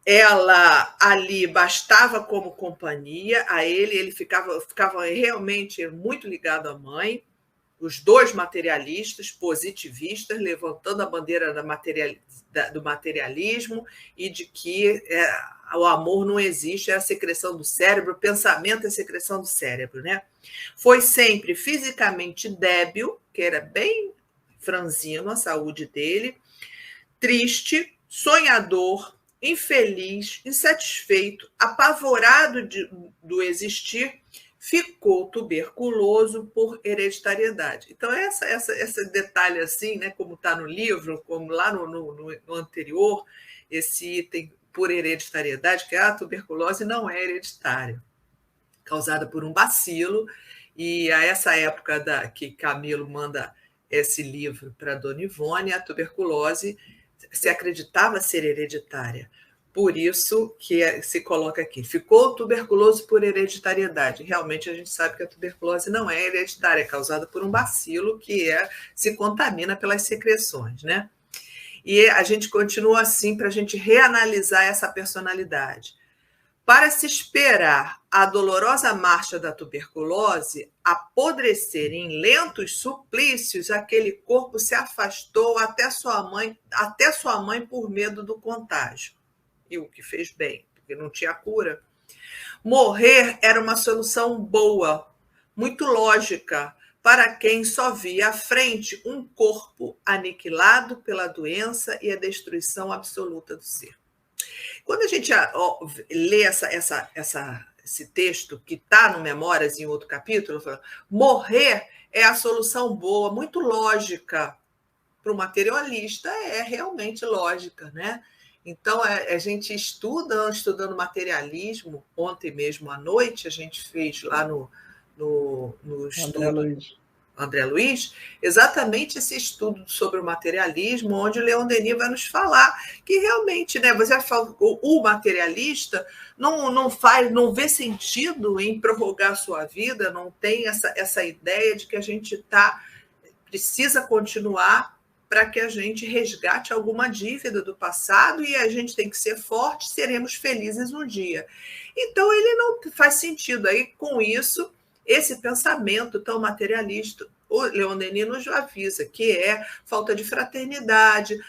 Ela ali bastava como companhia a ele ficava realmente muito ligado à mãe. Os dois materialistas, positivistas, levantando a bandeira do materialismo e de que o amor não existe, é a secreção do cérebro, o pensamento é a secreção do cérebro, né? Foi sempre fisicamente débil, que era bem franzino a saúde dele, triste, sonhador, infeliz, insatisfeito, apavorado do existir, ficou tuberculoso por hereditariedade. Então, esse detalhe assim, né, como está no livro, como lá no anterior, esse item por hereditariedade, que a tuberculose não é hereditária, causada por um bacilo, e a essa época que Camilo manda esse livro para Dona Ivone, a tuberculose se acreditava ser hereditária. Por isso que se coloca aqui, ficou tuberculoso por hereditariedade. Realmente a gente sabe que a tuberculose não é hereditária, é causada por um bacilo que se contamina pelas secreções, né? E a gente continua assim para a gente reanalisar essa personalidade. Para se esperar a dolorosa marcha da tuberculose apodrecer em lentos suplícios, aquele corpo se afastou até sua mãe por medo do contágio. E o que fez bem, porque não tinha cura. Morrer era uma solução boa, muito lógica, para quem só via à frente um corpo aniquilado pela doença e a destruição absoluta do ser. Quando a gente lê esse texto, que está no Memórias, em outro capítulo, fala, morrer é a solução boa, muito lógica. Para o materialista, é realmente lógica, né? Então, a gente estudando materialismo, ontem mesmo à noite, a gente fez lá no estudo André Luiz, exatamente esse estudo sobre o materialismo, onde o Leon Denis vai nos falar que realmente, né, o materialista não vê sentido em prorrogar a sua vida, não tem essa ideia de que a gente precisa continuar para que a gente resgate alguma dívida do passado e a gente tem que ser forte, seremos felizes um dia. Então, ele não faz sentido. Aí, com isso, esse pensamento tão materialista, o Leon Denis nos avisa que é falta de fraternidade,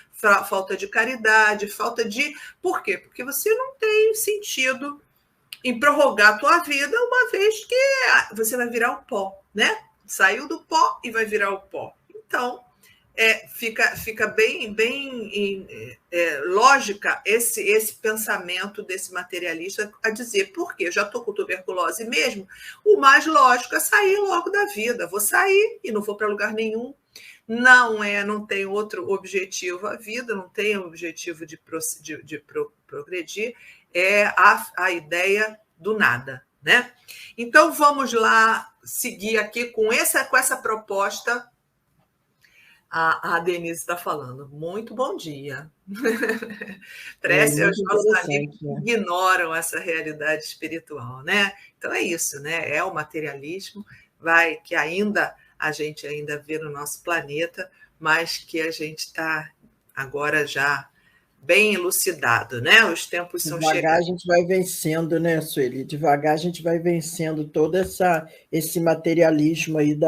falta de caridade, falta de... Por quê? Porque você não tem sentido em prorrogar a tua vida, uma vez que você vai virar o pó, né? Saiu do pó e vai virar o pó. Então, fica bem lógica esse pensamento desse materialista a dizer, porque eu já estou com tuberculose mesmo, o mais lógico é sair logo da vida. Vou sair e não vou para lugar nenhum. Não tem outro objetivo a vida, não tem objetivo de progredir, é a ideia do nada, né? Então, vamos lá seguir aqui com essa proposta. A Denise está falando. Muito bom dia. Prece aos nossos amigos que ignoram essa realidade espiritual, né? Então é isso, né? É o materialismo que a gente ainda vê no nosso planeta, mas que a gente está agora já bem elucidado, né? Os tempos são chegando. Devagar a gente vai vencendo, né, Sueli? Devagar a gente vai vencendo todo esse materialismo aí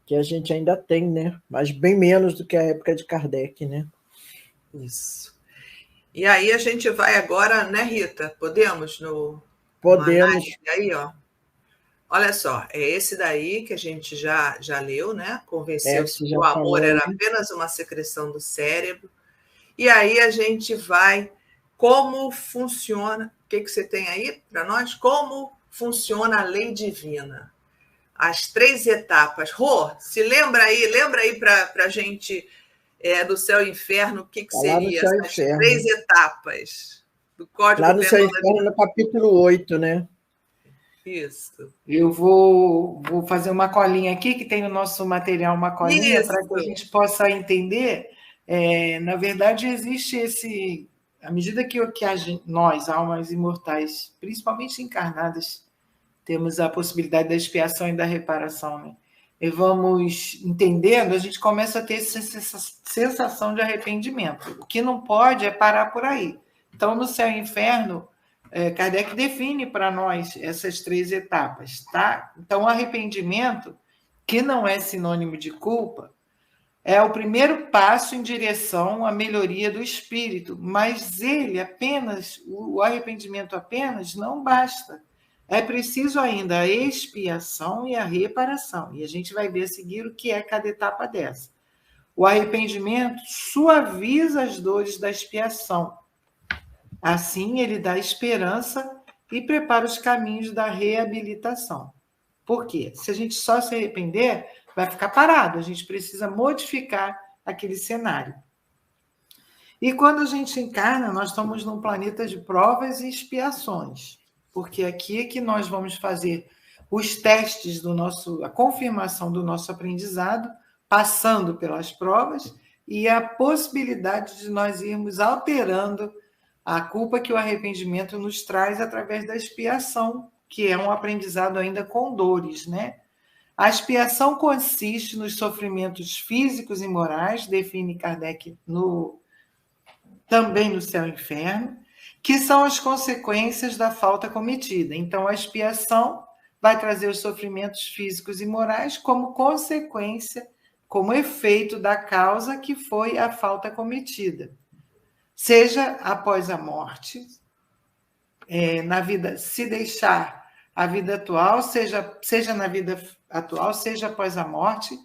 que a gente ainda tem, né? Mas bem menos do que a época de Kardec, né? Isso. E aí a gente vai agora, né, Rita? Podemos? Podemos. Aí, ó. Olha só, é esse daí que a gente já leu, né? Convenceu-se que o amor era apenas uma secreção do cérebro. E aí a gente vai... Como funciona... O que você tem aí para nós? Como funciona a lei divina. As 3 etapas. Rô, lembra aí para a gente do céu e inferno, o que seria essas 3 etapas do Código Penal? Lá no céu e inferno, no capítulo 8, né? Isso. Eu vou fazer uma colinha aqui, que tem no nosso material uma colinha, para que a gente possa entender. Na verdade, existe à medida que nós, almas imortais, principalmente encarnadas, temos a possibilidade da expiação e da reparação, né? E vamos entendendo, a gente começa a ter essa sensação de arrependimento. O que não pode é parar por aí. Então, no céu e inferno, Kardec define para nós essas 3 etapas, tá? Então, o arrependimento, que não é sinônimo de culpa, é o primeiro passo em direção à melhoria do espírito, mas o arrependimento apenas não basta. É preciso ainda a expiação e a reparação. E a gente vai ver a seguir o que é cada etapa dessa. O arrependimento suaviza as dores da expiação. Assim, ele dá esperança e prepara os caminhos da reabilitação. Por quê? Se a gente só se arrepender, vai ficar parado. A gente precisa modificar aquele cenário. E quando a gente encarna, nós estamos num planeta de provas e expiações. Porque aqui é que nós vamos fazer os testes a confirmação do nosso aprendizado, passando pelas provas, e a possibilidade de nós irmos alterando a culpa que o arrependimento nos traz através da expiação, que é um aprendizado ainda com dores, né? A expiação consiste nos sofrimentos físicos e morais, define Kardec também no céu e inferno, que são as consequências da falta cometida. Então, a expiação vai trazer os sofrimentos físicos e morais como consequência, como efeito da causa que foi a falta cometida. Seja após a morte, na vida, se deixar a vida atual, seja na vida atual, seja após a morte,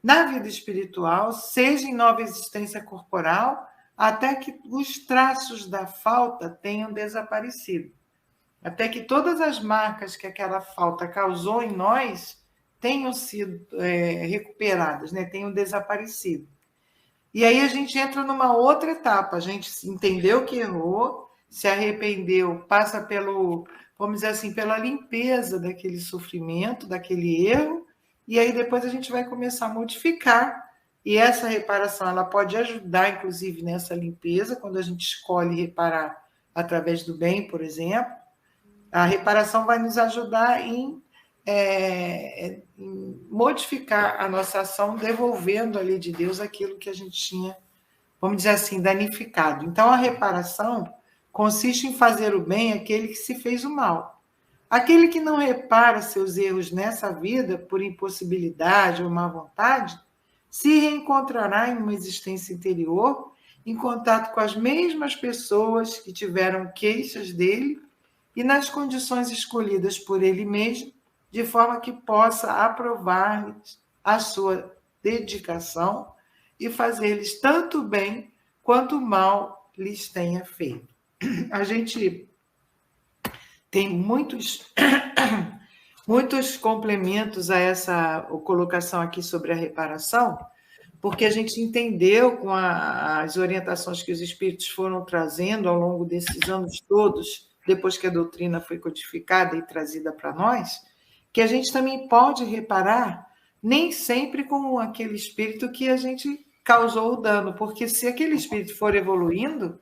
na vida espiritual, seja em nova existência corporal, até que os traços da falta tenham desaparecido. Até que todas as marcas que aquela falta causou em nós tenham sido recuperadas, né? Tenham desaparecido. E aí a gente entra numa outra etapa. A gente entendeu que errou, se arrependeu, passa vamos dizer assim, pela limpeza daquele sofrimento, daquele erro, e aí depois a gente vai começar a modificar. E essa reparação, ela pode ajudar, inclusive, nessa limpeza, quando a gente escolhe reparar através do bem, por exemplo. A reparação vai nos ajudar em modificar a nossa ação, devolvendo ali de Deus aquilo que a gente tinha, vamos dizer assim, danificado. Então, a reparação consiste em fazer o bem àquele que se fez o mal. Aquele que não repara seus erros nessa vida, por impossibilidade ou má vontade, se reencontrará em uma existência interior, em contato com as mesmas pessoas que tiveram queixas dele e nas condições escolhidas por ele mesmo, de forma que possa aprovar a sua dedicação e fazer-lhes tanto bem quanto mal lhes tenha feito. A gente tem muitos complementos a essa colocação aqui sobre a reparação, porque a gente entendeu com as orientações que os espíritos foram trazendo ao longo desses anos todos, depois que a doutrina foi codificada e trazida para nós, que a gente também pode reparar, nem sempre com aquele espírito que a gente causou o dano, porque se aquele espírito for evoluindo,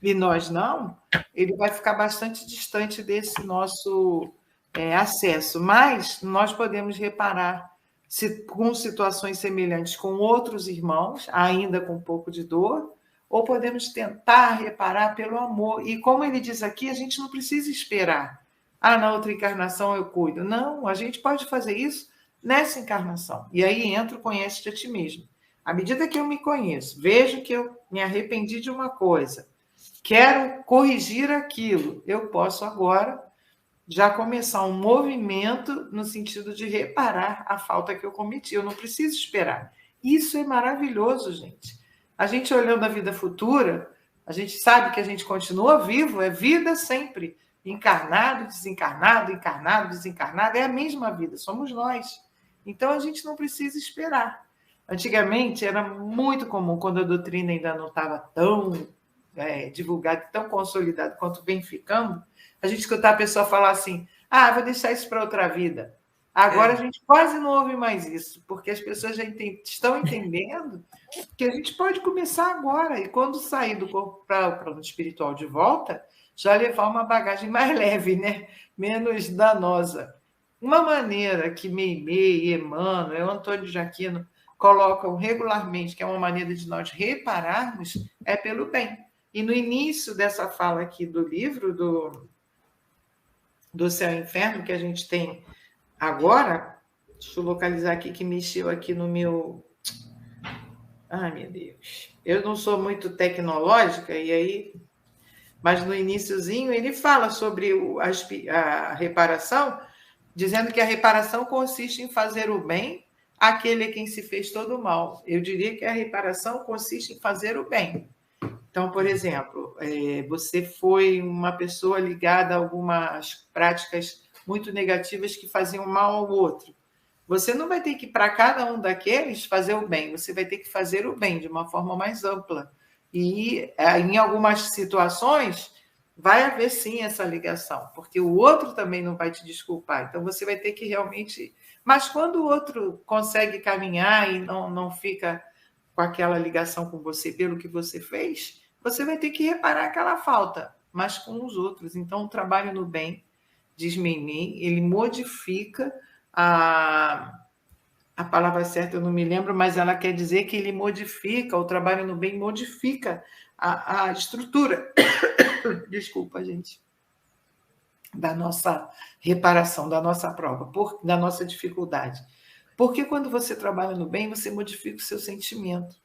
e nós não, ele vai ficar bastante distante desse nosso acesso. Mas nós podemos reparar com situações semelhantes com outros irmãos, ainda com um pouco de dor, ou podemos tentar reparar pelo amor. E como ele diz aqui, a gente não precisa esperar. Na outra encarnação eu cuido. Não, a gente pode fazer isso nessa encarnação. E aí entra o conhece-te a ti mesmo. À medida que eu me conheço, vejo que eu me arrependi de uma coisa, quero corrigir aquilo, eu posso agora já começar um movimento no sentido de reparar a falta que eu cometi. Eu não preciso esperar. Isso é maravilhoso, gente. A gente olhando a vida futura, a gente sabe que a gente continua vivo, é vida sempre. Encarnado, desencarnado, encarnado, desencarnado, é a mesma vida, somos nós. Então a gente não precisa esperar. Antigamente era muito comum, quando a doutrina ainda não estava tão divulgada, tão consolidada quanto vem ficando, a gente escutar a pessoa falar assim, vou deixar isso para outra vida. Agora a gente quase não ouve mais isso, porque as pessoas já estão entendendo que a gente pode começar agora, e quando sair do corpo para o plano espiritual de volta, já levar uma bagagem mais leve, né? Menos danosa. Uma maneira que Meimei, Emmanuel, Antônio de Aquino colocam regularmente, que é uma maneira de nós repararmos, é pelo bem. E no início dessa fala aqui do livro, do Céu e Inferno, que a gente tem agora, deixa eu localizar aqui, que mexeu aqui no meu... Ai, meu Deus. Eu não sou muito tecnológica, e aí... Mas no iniciozinho ele fala sobre a reparação, dizendo que a reparação consiste em fazer o bem àquele a quem se fez todo o mal. Eu diria que a reparação consiste em fazer o bem. Então, por exemplo, você foi uma pessoa ligada a algumas práticas muito negativas que faziam mal ao outro. Você não vai ter que, para cada um daqueles, fazer o bem. Você vai ter que fazer o bem de uma forma mais ampla. E, em algumas situações, vai haver, sim, essa ligação, porque o outro também não vai te desculpar. Então, você vai ter que realmente... Mas quando o outro consegue caminhar e não fica com aquela ligação com você pelo que você fez, você vai ter que reparar aquela falta, mas com os outros. Então, o trabalho no bem, diz Meimei, ele modifica a palavra certa eu não me lembro, mas ela quer dizer que ele modifica, o trabalho no bem modifica a estrutura, desculpa, gente, da nossa reparação, da nossa prova, da nossa dificuldade. Porque quando você trabalha no bem, você modifica o seu sentimento.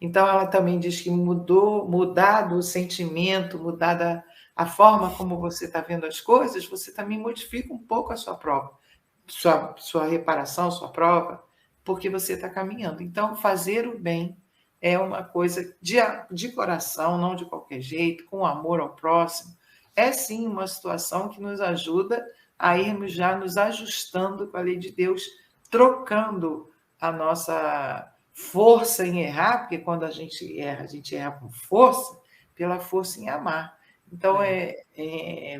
Então, ela também diz que mudado o sentimento, mudada a forma como você está vendo as coisas, você também modifica um pouco a sua prova, sua reparação, sua prova, porque você está caminhando. Então, fazer o bem é uma coisa de coração, não de qualquer jeito, com amor ao próximo. É, sim, uma situação que nos ajuda a irmos já nos ajustando com a lei de Deus, trocando a nossa força em errar, porque quando a gente erra com força, pela força em amar. Então,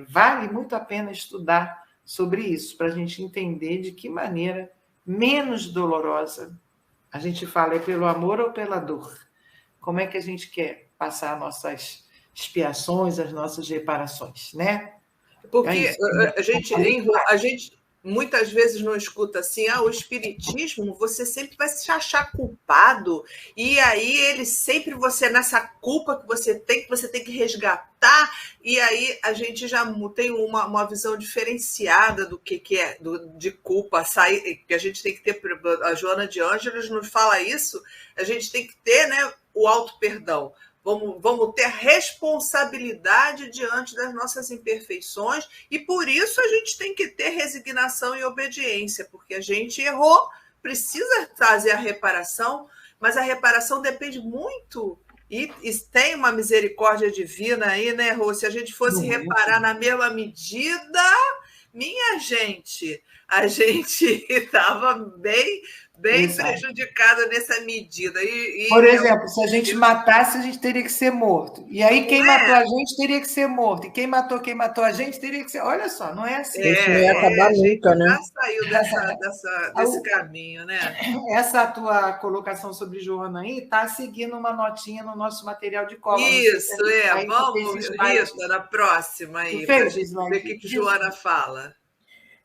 vale muito a pena estudar sobre isso, para a gente entender de que maneira menos dolorosa a gente fala, é pelo amor ou pela dor? Como é que a gente quer passar nossas expiações, as nossas reparações, né? Porque a gente muitas vezes não escuta assim, o espiritismo, você sempre vai se achar culpado, e aí ele sempre, você nessa culpa que você tem que resgatar, e aí a gente já tem uma visão diferenciada do que é de culpa, que a gente tem que ter, a Joana de Ângeles nos fala isso, a gente tem que ter, né, o auto-perdão. Vamos ter responsabilidade diante das nossas imperfeições, e por isso a gente tem que ter resignação e obediência, porque a gente errou, precisa trazer a reparação, mas a reparação depende muito, e tem uma misericórdia divina aí, né, Rô? Se a gente fosse reparar na mesma medida, minha gente, a gente estava bem prejudicado nessa medida. Por exemplo, se a gente matasse, a gente teria que ser morto. E aí quem matou a gente teria que ser morto. E quem matou a gente teria que ser... Olha só, não é assim. Isso não ia acabar nunca, né? Já saiu desse caminho, né? Essa tua colocação sobre Joana aí está seguindo uma notinha no nosso material de cola. Isso, vamos, Rita, na próxima aí, para ver o que Joana fala.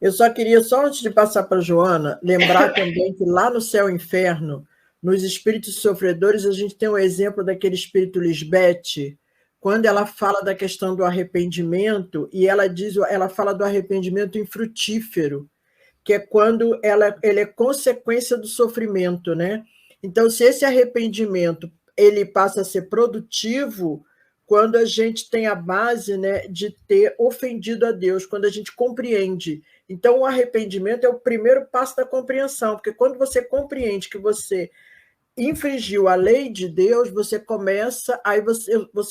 Eu só queria, só antes de passar para a Joana, lembrar também que lá no Céu e Inferno, nos espíritos sofredores, a gente tem um exemplo daquele espírito Lisbeth, quando ela fala da questão do arrependimento, e ela fala do arrependimento infrutífero, que é quando ele é consequência do sofrimento, né? Então, se esse arrependimento ele passa a ser produtivo, quando a gente tem a base, né, de ter ofendido a Deus, quando a gente compreende. Então, o arrependimento é o primeiro passo da compreensão, porque quando você compreende que você infringiu a lei de Deus, você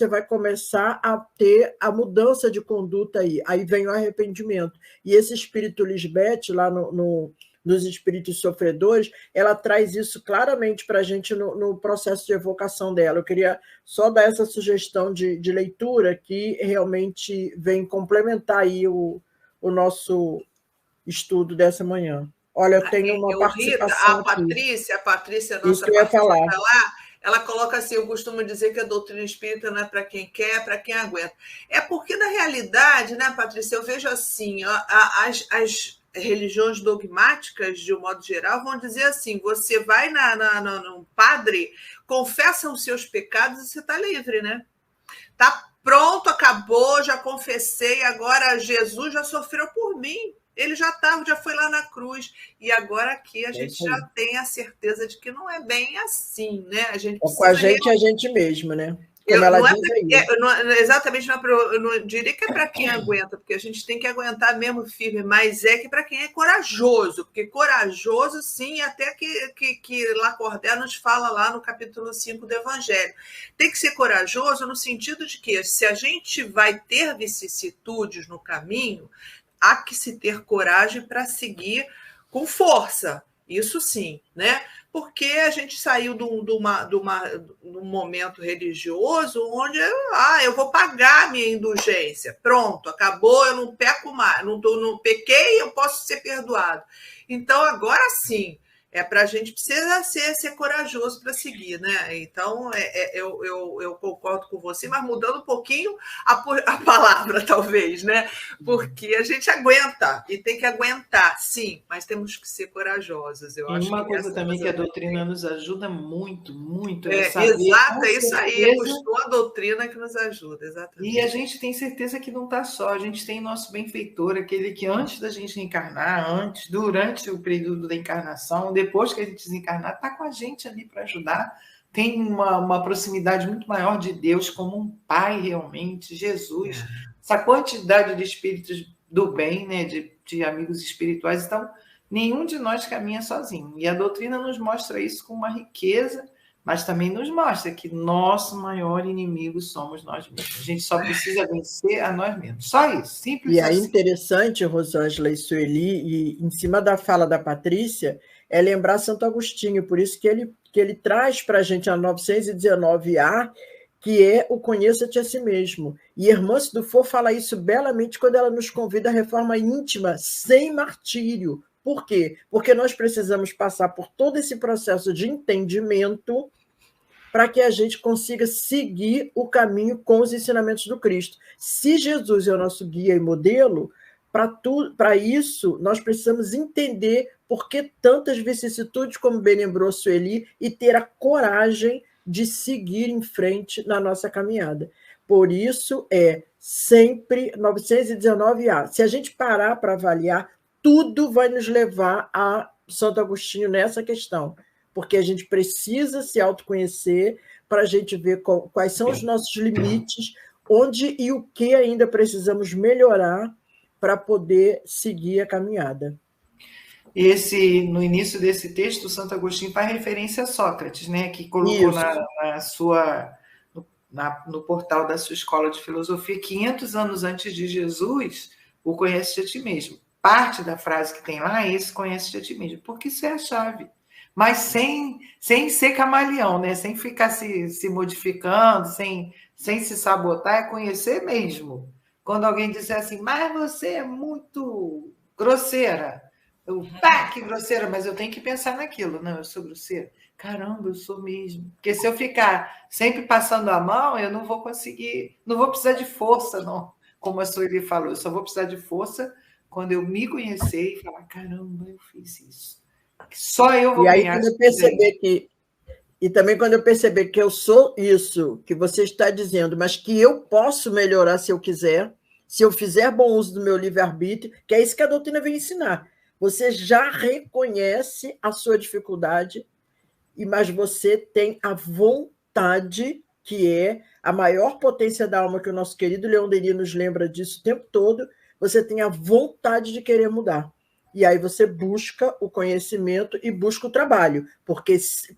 vai começar a ter a mudança de conduta aí vem o arrependimento. E esse espírito Lisbeth, lá nos espíritos sofredores, ela traz isso claramente para a gente no processo de evocação dela. Eu queria só dar essa sugestão de leitura que realmente vem complementar aí o nosso estudo dessa manhã. Olha, eu tenho uma participação Rita, a Patrícia, nossa parceira lá, ela coloca assim, eu costumo dizer que a doutrina espírita não é para quem quer, é para quem aguenta. É porque, na realidade, né, Patrícia, eu vejo assim, as religiões dogmáticas, de um modo geral, vão dizer assim, você vai no padre, confessa os seus pecados e você está livre, né? Tá pronto, acabou, já confessei, agora Jesus já sofreu por mim. Ele já foi lá na cruz. E agora aqui a gente já tem a certeza de que não é bem assim, né? A gente com a gente mesmo, né? Como ela diz aí. Exatamente, eu não diria que é para quem aguenta, porque a gente tem que aguentar mesmo firme, mas é que para quem é corajoso, porque corajoso, sim, até que Lacordaire nos fala lá no capítulo 5 do Evangelho. Tem que ser corajoso no sentido de que, se a gente vai ter vicissitudes no caminho, há que se ter coragem para seguir com força, isso sim, né? Porque a gente saiu de um momento religioso onde eu vou pagar a minha indulgência, pronto, acabou, eu não peco mais, não pequei, eu posso ser perdoado. Então, agora sim, para a gente precisa ser corajoso para seguir, né? Então, eu concordo com você, mas mudando um pouquinho a palavra, talvez, né? Porque a gente aguenta, e tem que aguentar, sim, mas temos que ser corajosos. Eu acho uma coisa também que a doutrina nos ajuda muito, muito. Exato, é isso aí, buscou a doutrina que nos ajuda, exatamente. E a gente tem certeza que não está só, a gente tem nosso benfeitor, aquele que antes da gente encarnar, durante o período da encarnação, depois que a gente desencarnar, está com a gente ali para ajudar. Tem uma proximidade muito maior de Deus, como um pai realmente, Jesus. Essa quantidade de espíritos do bem, né, de amigos espirituais. Então, nenhum de nós caminha sozinho. E a doutrina nos mostra isso com uma riqueza, mas também nos mostra que nosso maior inimigo somos nós mesmos. A gente só precisa vencer a nós mesmos. Só isso, simples e assim. E é interessante, Rosângela e Sueli, e em cima da fala da Patrícia, é lembrar Santo Agostinho, por isso que ele traz para a gente a 919A, que é o conheça-te a si mesmo. E Irmã Dufour fala isso belamente quando ela nos convida à reforma íntima, sem martírio. Por quê? Porque nós precisamos passar por todo esse processo de entendimento para que a gente consiga seguir o caminho com os ensinamentos do Cristo. Se Jesus é o nosso guia e modelo, para isso nós precisamos entender por que tantas vicissitudes, como bem lembrou Sueli, e ter a coragem de seguir em frente na nossa caminhada. Por isso é sempre 919A. Se a gente parar para avaliar, tudo vai nos levar a Santo Agostinho nessa questão, porque a gente precisa se autoconhecer para a gente ver quais são os nossos limites, onde e o que ainda precisamos melhorar para poder seguir a caminhada. No início desse texto, o Santo Agostinho faz referência a Sócrates, né, que colocou no portal da sua escola de filosofia, 500 anos antes de Jesus, o conhece-te a ti mesmo. Parte da frase que tem lá é esse conhece-te a ti mesmo, porque isso é a chave. Mas sem ser camaleão, né? Sem ficar se modificando, sem se sabotar, é conhecer mesmo. Quando alguém disser assim, mas você é muito grosseira. Que grosseira, mas eu tenho que pensar naquilo. Não, eu sou grosseira. Caramba, eu sou mesmo. Porque se eu ficar sempre passando a mão, eu não vou conseguir, não vou precisar de força, não. Como a Sueli falou, eu só vou precisar de força quando eu me conhecer e falar, caramba, eu fiz isso. Só eu vou ganhar. Quando eu perceber e também quando eu perceber que eu sou isso que você está dizendo, mas que eu posso melhorar se eu quiser, se eu fizer bom uso do meu livre-arbítrio, que é isso que a doutrina vem ensinar. Você já reconhece a sua dificuldade, mas você tem a vontade, que é a maior potência da alma, que o nosso querido Leon Denis nos lembra disso o tempo todo. Você tem a vontade de querer mudar. E aí você busca o conhecimento e busca o trabalho, porque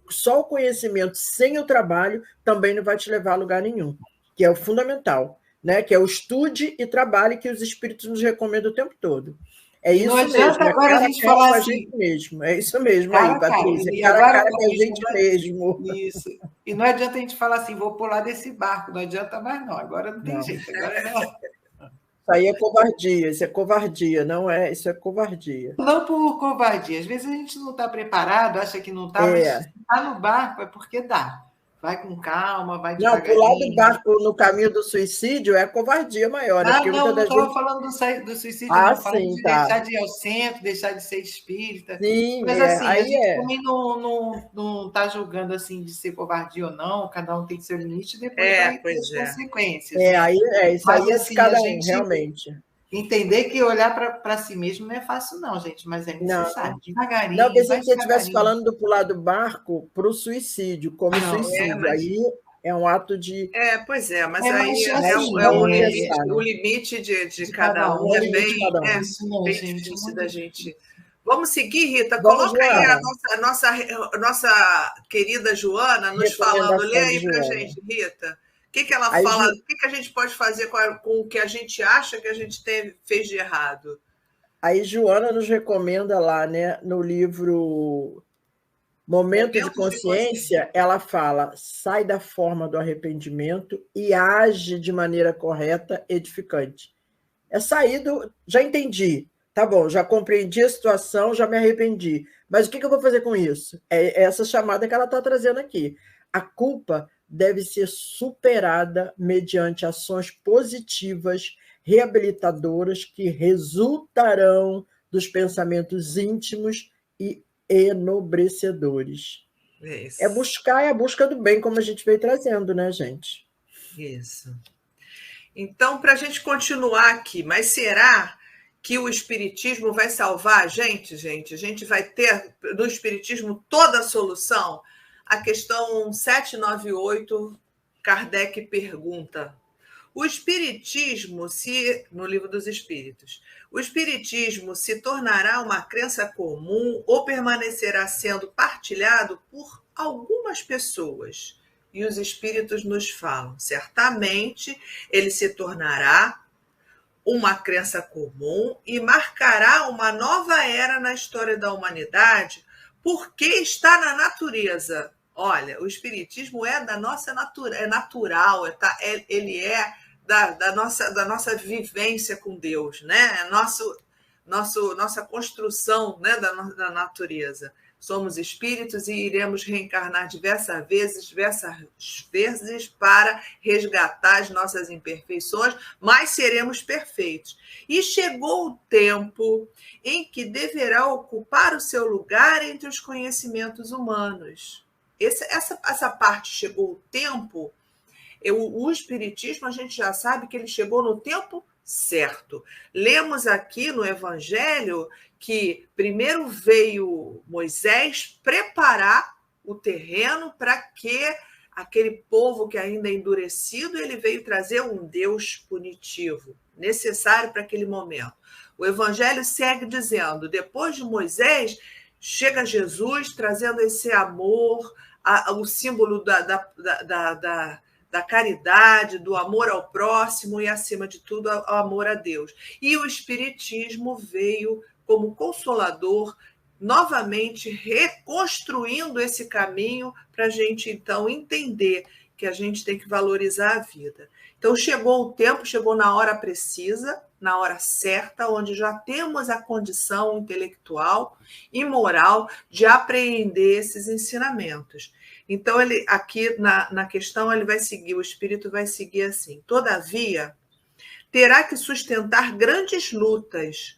só o conhecimento sem o trabalho também não vai te levar a lugar nenhum, que é o fundamental, né? Que é o estude e trabalhe, que os espíritos nos recomendam o tempo todo. É isso mesmo. Não adianta agora a gente falar assim. Gente mesmo. É isso mesmo aí, Patrícia. Cara a cara com a gente mesmo. Isso. E não adianta a gente falar assim, vou pular desse barco. Não adianta mais, não. Agora não tem jeito. Agora não. Isso aí é covardia. Isso é covardia, não é? Isso é covardia. Não por covardia. Às vezes a gente não está preparado, acha que não está, mas se está no barco é porque dá. Vai com calma, vai devagarinho. Não, pular do barco no caminho do suicídio é covardia maior. Né? Não estava falando do suicídio, não. Falando de deixar de ir ao centro, deixar de ser espírita. Sim, mas assim, a gente também não está julgando assim de ser covardia ou não, cada um tem seu limite, depois vai ter as consequências. Isso aí é de cada um, realmente. Entender que olhar para si mesmo não é fácil, não, gente, mas é necessário. Devagarinho. Não, pensei que você estivesse falando do pular do barco para o suicídio, como suicídio. Aí é um ato de. Pois é, mas aí o limite de cada um. É bem difícil da gente. Vamos seguir, Rita? Coloca aí a nossa querida Joana nos falando. Lê aí para a gente, Rita. O que ela fala? O que a gente pode fazer com o que a gente acha que a gente fez de errado? Aí Joana nos recomenda lá, né, no livro Momento de Consciência, ela fala: sai da forma do arrependimento e age de maneira correta, edificante. É sair já entendi, tá bom, já compreendi a situação, já me arrependi. Mas o que eu vou fazer com isso? É essa chamada que ela está trazendo aqui. A culpa deve ser superada mediante ações positivas, reabilitadoras, que resultarão dos pensamentos íntimos e enobrecedores. Isso. É a busca do bem, como a gente veio trazendo, né, gente? Isso. Então, para a gente continuar aqui, mas será que o Espiritismo vai salvar a gente? A gente vai ter no Espiritismo toda a solução? A questão 798, Kardec pergunta: o Espiritismo, no Livro dos Espíritos, o Espiritismo se tornará uma crença comum ou permanecerá sendo partilhado por algumas pessoas? E os Espíritos nos falam: certamente ele se tornará uma crença comum e marcará uma nova era na história da humanidade, porque está na natureza. Olha, o Espiritismo é da nossa natureza, é natural, ele é da nossa vivência com Deus, né? Nossa construção, né, da natureza. Somos espíritos e iremos reencarnar diversas vezes para resgatar as nossas imperfeições, mas seremos perfeitos. E chegou o tempo em que deverá ocupar o seu lugar entre os conhecimentos humanos. Essa parte, chegou o tempo. O Espiritismo, a gente já sabe que ele chegou no tempo certo. Lemos aqui no Evangelho que primeiro veio Moisés preparar o terreno para que aquele povo que ainda é endurecido, ele veio trazer um Deus punitivo, necessário para aquele momento. O Evangelho segue dizendo, depois de Moisés, chega Jesus trazendo esse amor, o símbolo da caridade, do amor ao próximo e, acima de tudo, ao amor a Deus. E o Espiritismo veio como consolador, novamente reconstruindo esse caminho para a gente, então, entender que a gente tem que valorizar a vida. Então, chegou o tempo, chegou na hora precisa, na hora certa, onde já temos a condição intelectual e moral de apreender esses ensinamentos. Então, ele aqui na questão, ele vai seguir, o Espírito vai seguir assim. Todavia, terá que sustentar grandes lutas,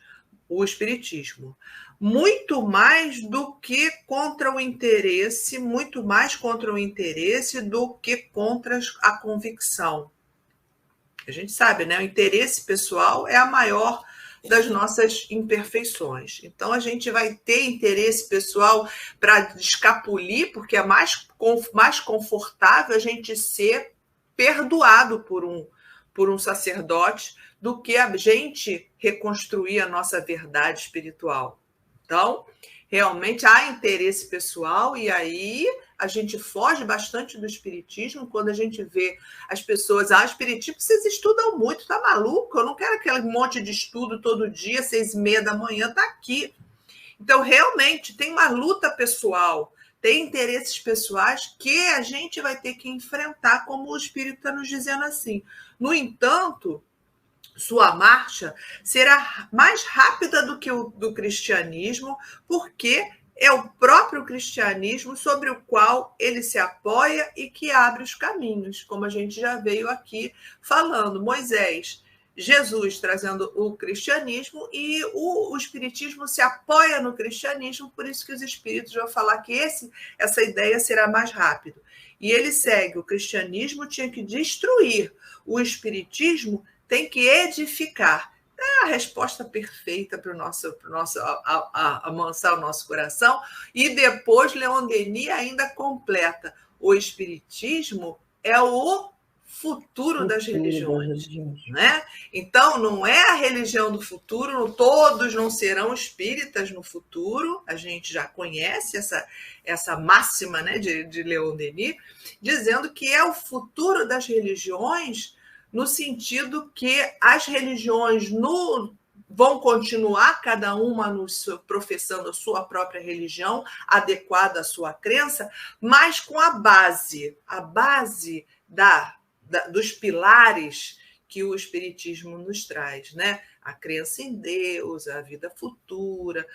o Espiritismo, muito mais do que contra o interesse, muito mais contra o interesse do que contra a convicção. A gente sabe, né? O interesse pessoal é a maior das nossas imperfeições. Então, a gente vai ter interesse pessoal para escapulir, porque é mais confortável a gente ser perdoado por um sacerdote do que a gente reconstruir a nossa verdade espiritual. Então, realmente há interesse pessoal e aí a gente foge bastante do espiritismo quando a gente vê as pessoas, espiritismo, vocês estudam muito, tá maluco? Eu não quero aquele monte de estudo todo dia, 6h30 da manhã, tá aqui. Então, realmente, tem uma luta pessoal, tem interesses pessoais que a gente vai ter que enfrentar, como o Espírito está nos dizendo assim. No entanto, sua marcha será mais rápida do que o do cristianismo, porque é o próprio cristianismo sobre o qual ele se apoia e que abre os caminhos, como a gente já veio aqui falando. Moisés, Jesus trazendo o cristianismo e o espiritismo se apoia no cristianismo, por isso que os espíritos vão falar que essa ideia será mais rápido. E ele segue, o cristianismo tinha que destruir, o espiritismo tem que edificar. É a resposta perfeita para o nosso amansar o nosso coração. E depois, Leon Denis ainda completa. O espiritismo é o futuro das religiões. Né? Então, não é a religião do futuro, todos não serão espíritas no futuro, a gente já conhece essa máxima, né, de Leon Denis, dizendo que é o futuro das religiões, no sentido que as religiões vão continuar, cada uma professando a sua própria religião, adequada à sua crença, mas com a base dos pilares que o Espiritismo nos traz, né? A crença em Deus, a vida futura,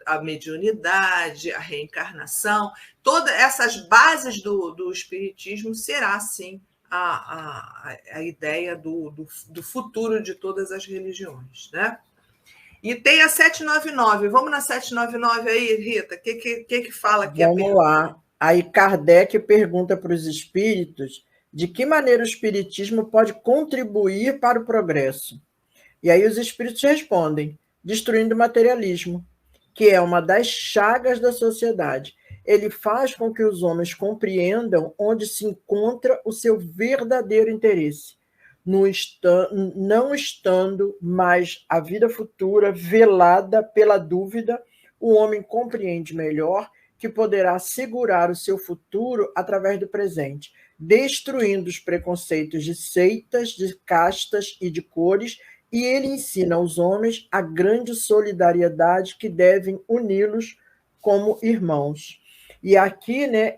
a mediunidade, a reencarnação, todas essas bases do Espiritismo será, sim, a ideia do futuro de todas as religiões, né? E tem a 799. Vamos na 799 aí, Rita? O que fala aqui? Vamos lá. Aí Kardec pergunta para os espíritos de que maneira o espiritismo pode contribuir para o progresso. E aí os espíritos respondem, destruindo o materialismo, que é uma das chagas da sociedade. Ele faz com que os homens compreendam onde se encontra o seu verdadeiro interesse, não estando mais a vida futura velada pela dúvida, o homem compreende melhor que poderá assegurar o seu futuro através do presente, destruindo os preconceitos de seitas, de castas e de cores, e ele ensina aos homens a grande solidariedade que devem uni-los como irmãos. E aqui, né,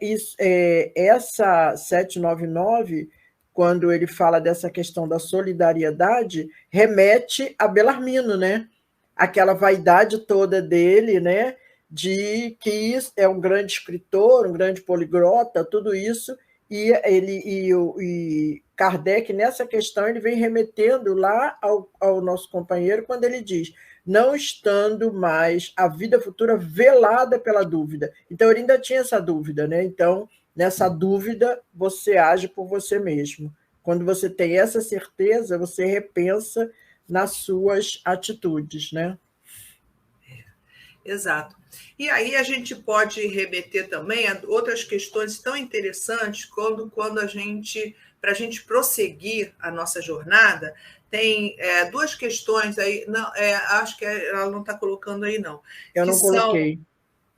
essa 799, quando ele fala dessa questão da solidariedade, remete a Belarmino, né? Aquela vaidade toda dele, né? De que é um grande escritor, um grande poliglota, tudo isso, e Kardec, nessa questão, ele vem remetendo lá ao nosso companheiro, quando ele diz, não estando mais a vida futura velada pela dúvida. Então, ele ainda tinha essa dúvida, né? Então, nessa dúvida, você age por você mesmo. Quando você tem essa certeza, você repensa nas suas atitudes, né? Exato. E aí a gente pode remeter também a outras questões tão interessantes quando para a gente prosseguir a nossa jornada, tem duas questões aí, não, acho que ela não está colocando aí, não. Eu não coloquei.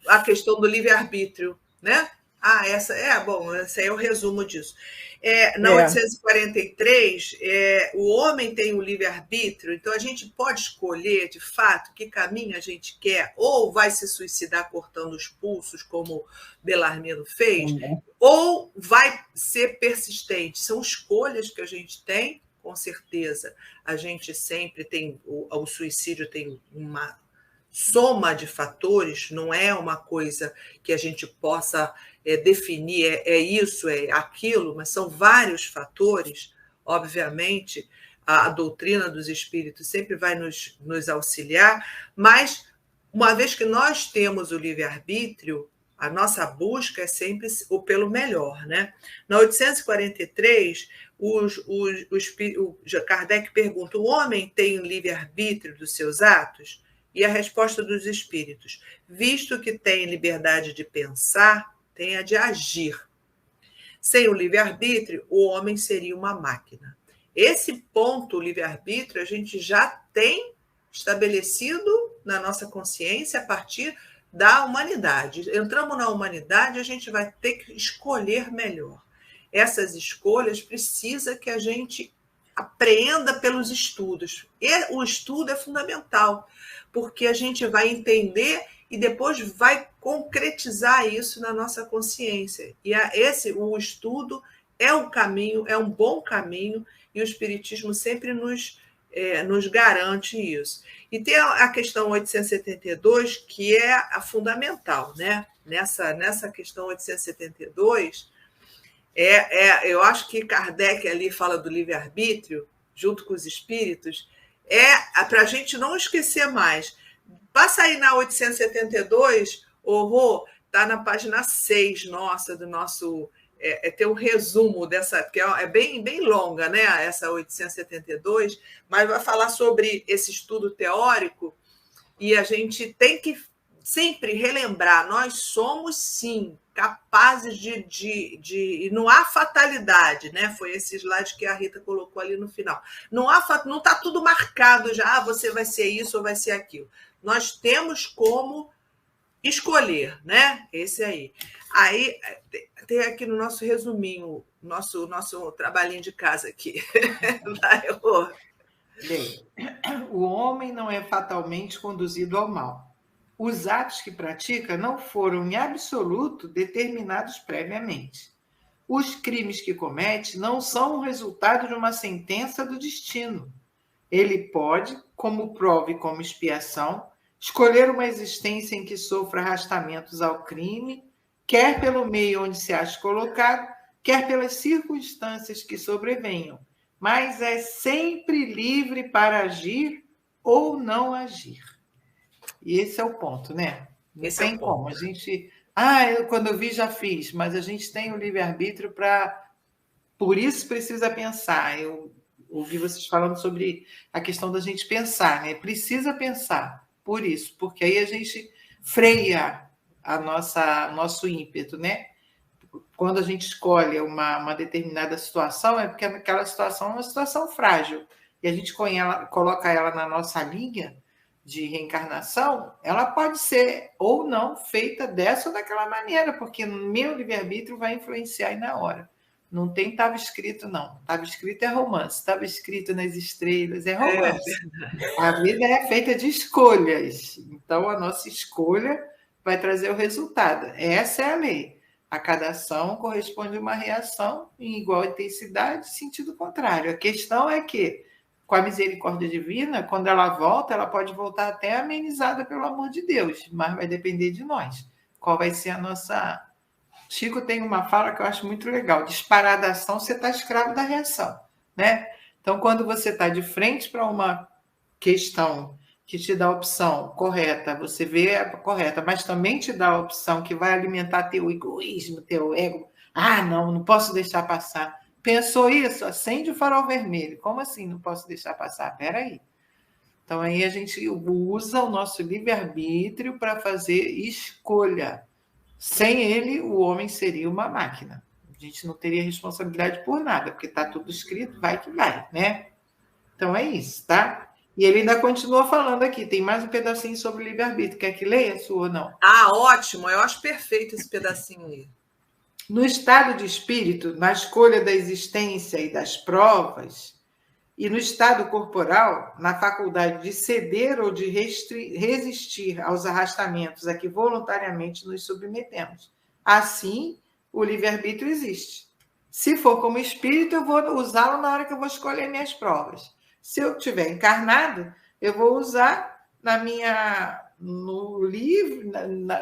A questão do livre-arbítrio, né? Essa esse aí é o resumo disso. Na 843, o homem tem o livre-arbítrio, então a gente pode escolher, de fato, que caminho a gente quer, ou vai se suicidar cortando os pulsos, como Belarmino fez, ou vai ser persistente. São escolhas que a gente tem, com certeza. A gente sempre tem, o suicídio tem uma soma de fatores, não é uma coisa que a gente possa definir, isso, é aquilo, mas são vários fatores. Obviamente, a doutrina dos espíritos sempre vai nos auxiliar, mas, uma vez que nós temos o livre-arbítrio, a nossa busca é sempre o pelo melhor, né? Na 843, o Kardec pergunta: o homem tem o livre-arbítrio dos seus atos? E a resposta dos espíritos: visto que tem liberdade de pensar, tem a de agir. Sem o livre-arbítrio, o homem seria uma máquina. Esse ponto, o livre-arbítrio, a gente já tem estabelecido na nossa consciência a partir da humanidade. Entramos na humanidade, a gente vai ter que escolher melhor. Essas escolhas precisa que a gente apreenda pelos estudos. E o estudo é fundamental, porque a gente vai entender e depois vai concretizar isso na nossa consciência. E o estudo é um caminho, é um bom caminho, e o Espiritismo sempre nos garante isso. E tem a questão 872, que é a fundamental, né? Nessa questão 872, eu acho que Kardec ali fala do livre-arbítrio, junto com os espíritos, para a gente não esquecer mais. Passa aí na 872, Rô, está na página 6 do nosso... tem um resumo dessa, porque é bem, bem longa, né, essa 872, mas vai falar sobre esse estudo teórico, e a gente tem que sempre relembrar: nós somos, sim, capazes de não há fatalidade, né? Foi esse slide que a Rita colocou ali no final. Não está tudo marcado já, você vai ser isso ou vai ser aquilo. Nós temos como escolher, né? Esse aí. Aí tem aqui no nosso resuminho, nosso trabalhinho de casa aqui. Vai, Rô. Bem, o homem não é fatalmente conduzido ao mal. Os atos que pratica não foram, em absoluto, determinados previamente. Os crimes que comete não são o resultado de uma sentença do destino. Ele pode, como prova e como expiação, escolher uma existência em que sofra arrastamentos ao crime, quer pelo meio onde se acha colocado, quer pelas circunstâncias que sobrevenham, mas é sempre livre para agir ou não agir. E esse é o ponto, né? Não tem como. A gente... quando eu vi, já fiz, mas a gente tem o livre-arbítrio para... Por isso precisa pensar. Eu ouvi vocês falando sobre a questão da gente pensar, né? Precisa pensar, por isso, porque aí a gente freia nosso ímpeto, né? Quando a gente escolhe uma determinada situação, é porque aquela situação é uma situação frágil, e a gente coloca ela na nossa linha de reencarnação, ela pode ser ou não feita dessa ou daquela maneira, porque meu livre-arbítrio vai influenciar aí na hora. Não tem estava escrito, não. Estava escrito é romance, estava escrito nas estrelas é romance. A vida é feita de escolhas. Então, a nossa escolha vai trazer o resultado. Essa é a lei. A cada ação corresponde a uma reação em igual intensidade, sentido contrário. A questão é que, com a misericórdia divina, quando ela volta, ela pode voltar até amenizada pelo amor de Deus, mas vai depender de nós. Qual vai ser a nossa... Chico tem uma fala que eu acho muito legal: disparada a ação, você está escravo da reação, né? Então, quando você está de frente para uma questão que te dá a opção correta, você vê a correta, mas também te dá a opção que vai alimentar teu egoísmo, teu ego. Não posso deixar passar. Pensou isso? Acende o farol vermelho. Como assim não posso deixar passar? Espera aí. Então, aí a gente usa o nosso livre-arbítrio para fazer escolha. Sem ele, o homem seria uma máquina. A gente não teria responsabilidade por nada, porque está tudo escrito, vai que vai, né? Então é isso, tá? E ele ainda continua falando aqui, tem mais um pedacinho sobre o livre-arbítrio. Quer que leia, sua ou não? Ah, ótimo, eu acho perfeito esse pedacinho aí. No estado de espírito, na escolha da existência e das provas, e no estado corporal, na faculdade de ceder ou de resistir aos arrastamentos a que voluntariamente nos submetemos. Assim, o livre-arbítrio existe. Se for como espírito, eu vou usá-lo na hora que eu vou escolher minhas provas. Se eu estiver encarnado, eu vou usar no livre,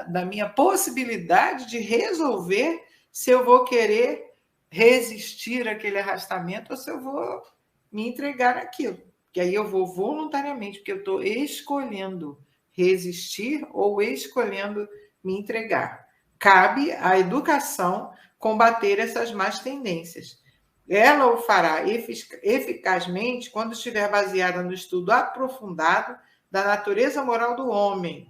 na minha possibilidade de resolver se eu vou querer resistir àquele arrastamento ou se eu vou me entregar àquilo. Que aí eu vou voluntariamente, porque eu estou escolhendo resistir ou escolhendo me entregar. Cabe à educação combater essas más tendências. Ela o fará eficazmente quando estiver baseada no estudo aprofundado da natureza moral do homem.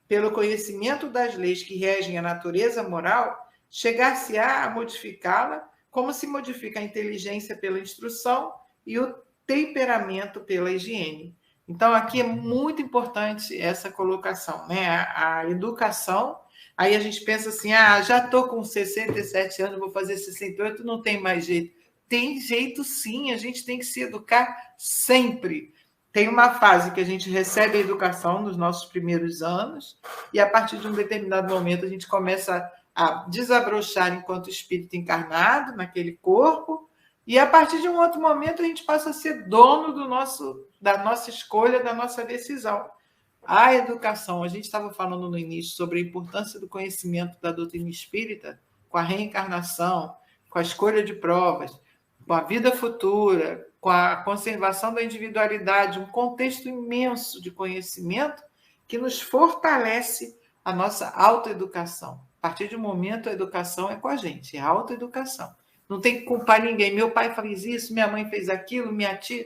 Pelo conhecimento das leis que regem a natureza moral, chegar-se-á a modificá-la como se modifica a inteligência pela instrução e o temperamento pela higiene. Então, aqui é muito importante essa colocação, né? A educação. Aí a gente pensa assim, já estou com 67 anos, vou fazer 68, não tem mais jeito. Tem jeito sim, a gente tem que se educar sempre. Tem uma fase que a gente recebe a educação nos nossos primeiros anos e a partir de um determinado momento a gente começa a desabrochar enquanto espírito encarnado naquele corpo e a partir de um outro momento a gente passa a ser dono da nossa escolha, da nossa decisão. A educação, a gente estava falando no início sobre a importância do conhecimento da doutrina espírita com a reencarnação, com a escolha de provas, com a vida futura, com a conservação da individualidade, um contexto imenso de conhecimento que nos fortalece a nossa autoeducação. A partir de um momento, a educação é com a gente, é a autoeducação. Não tem que culpar ninguém. Meu pai fez isso, minha mãe fez aquilo, minha tia...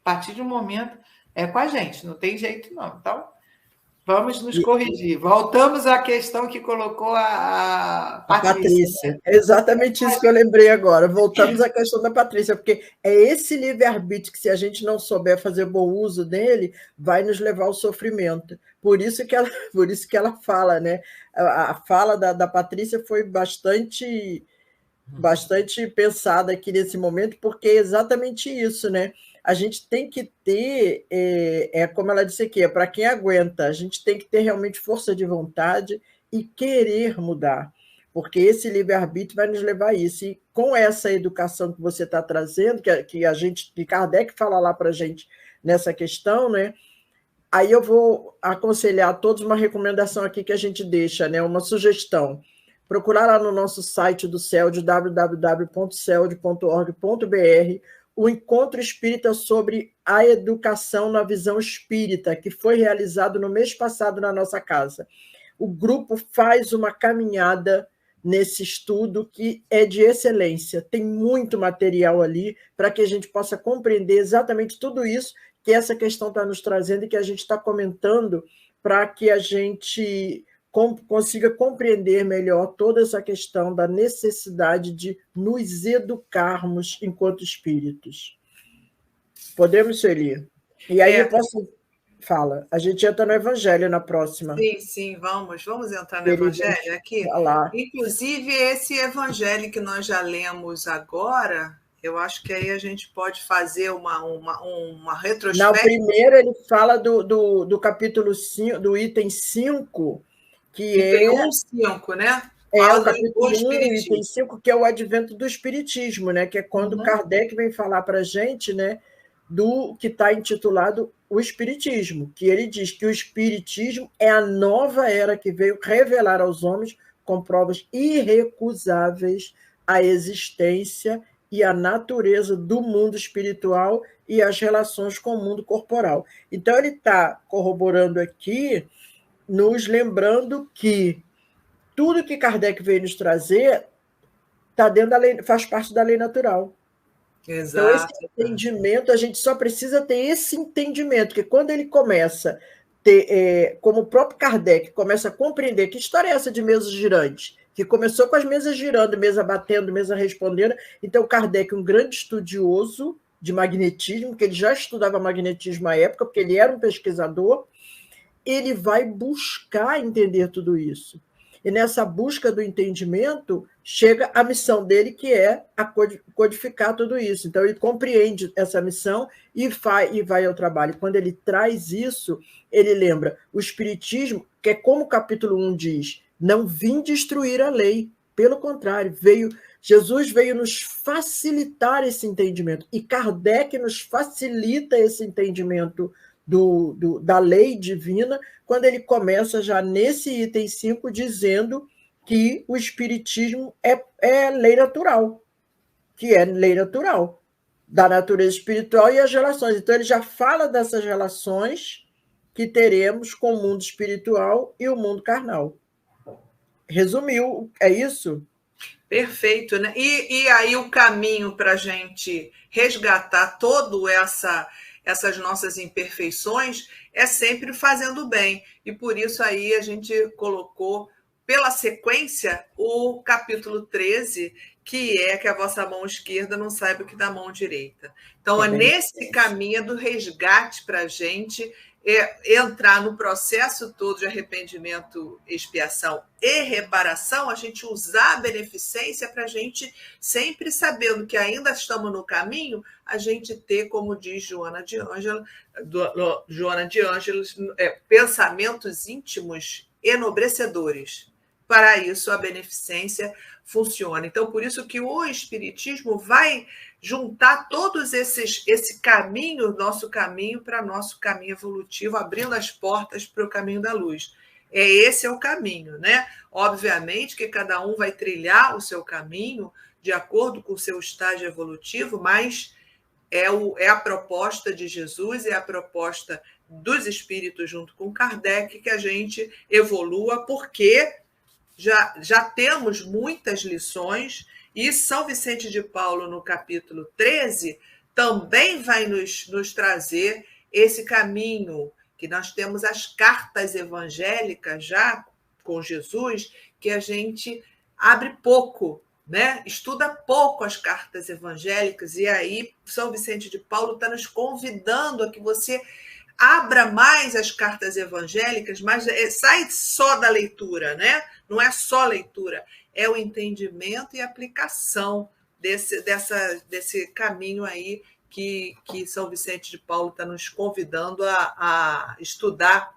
A partir de um momento, é com a gente, não tem jeito não. Então, vamos nos corrigir. Voltamos à questão que colocou a Patrícia. Né? É exatamente isso que eu lembrei agora. Voltamos à questão da Patrícia, porque é esse livre-arbítrio que, se a gente não souber fazer bom uso dele, vai nos levar ao sofrimento. Por isso que ela fala, né? A fala da Patrícia foi bastante pensada aqui nesse momento, porque é exatamente isso, né? A gente tem que ter, como ela disse aqui, para quem aguenta, a gente tem que ter realmente força de vontade e querer mudar, porque esse livre-arbítrio vai nos levar a isso. E com essa educação que você está trazendo, que Kardec fala lá para a gente nessa questão, né? Aí eu vou aconselhar a todos uma recomendação aqui que a gente deixa, né? Uma sugestão. Procurar lá no nosso site do CELD, www.celd.org.br, o Encontro Espírita sobre a Educação na Visão Espírita, que foi realizado no mês passado na nossa casa. O grupo faz uma caminhada nesse estudo que é de excelência. Tem muito material ali para que a gente possa compreender exatamente tudo isso que essa questão está nos trazendo e que a gente está comentando para que a gente consiga compreender melhor toda essa questão da necessidade de nos educarmos enquanto espíritos. Podemos, Sueli? E aí eu posso... Fala, a gente entra no Evangelho na próxima. Sim, vamos entrar no Evangelho aqui. Falar. Inclusive, esse Evangelho que nós já lemos agora, eu acho que aí a gente pode fazer uma retrospectiva. Não, primeiro ele fala do capítulo 5, do item 5, que é... 5, né? O capítulo 1, item 5, que é o advento do Espiritismo, né? Que é quando Kardec vem falar para a gente, né, do que está intitulado O Espiritismo, que ele diz que o Espiritismo é a nova era que veio revelar aos homens, com provas irrecusáveis, a existência e a natureza do mundo espiritual e as relações com o mundo corporal. Então, ele está corroborando aqui, nos lembrando que tudo que Kardec veio nos trazer tá dentro da lei, faz parte da lei natural. Exato. Então, esse entendimento, a gente só precisa ter esse entendimento, que quando ele começa a ter, como o próprio Kardec começa a compreender que história é essa de mesas girantes, que começou com as mesas girando, mesa batendo, mesa respondendo. Então, Kardec, um grande estudioso, de magnetismo, que ele já estudava magnetismo à época, porque ele era um pesquisador, ele vai buscar entender tudo isso. E nessa busca do entendimento, chega a missão dele, que é codificar tudo isso. Então, ele compreende essa missão e vai ao trabalho. Quando ele traz isso, ele lembra o Espiritismo, que é como o capítulo 1 diz, não vim destruir a lei. Pelo contrário, Jesus veio nos facilitar esse entendimento. E Kardec nos facilita esse entendimento da lei divina, quando ele começa já nesse item 5 dizendo que o Espiritismo é lei natural, que é lei natural, da natureza espiritual e as relações. Então, ele já fala dessas relações que teremos com o mundo espiritual e o mundo carnal. Resumiu, é isso? Perfeito, né? E aí o caminho para a gente resgatar todo essas nossas imperfeições é sempre fazendo bem. E por isso aí a gente colocou, pela sequência, o capítulo 13, que é que a vossa mão esquerda não saiba o que da mão direita. Então, é nesse caminho do resgate para a gente entrar no processo todo de arrependimento, expiação e reparação, a gente usar a beneficência para a gente, sempre sabendo que ainda estamos no caminho, a gente ter, como diz Joana de Ângeles, pensamentos íntimos enobrecedores. Para isso, a beneficência funciona. Então, por isso que o Espiritismo vai juntar todos esse caminho, nosso caminho, para nosso caminho evolutivo, abrindo as portas para o caminho da luz. Esse é o caminho, né? Obviamente que cada um vai trilhar o seu caminho de acordo com o seu estágio evolutivo, mas é a proposta de Jesus, é a proposta dos espíritos junto com Kardec que a gente evolua, porque já temos muitas lições, e São Vicente de Paulo, no capítulo 13, também vai nos trazer esse caminho, que nós temos as cartas evangélicas já com Jesus, que a gente abre pouco, né? Estuda pouco as cartas evangélicas, e aí São Vicente de Paulo está nos convidando a que você abra mais as cartas evangélicas, mas sai só da leitura, né? Não é só leitura, é o entendimento e aplicação desse caminho aí que São Vicente de Paulo está nos convidando a estudar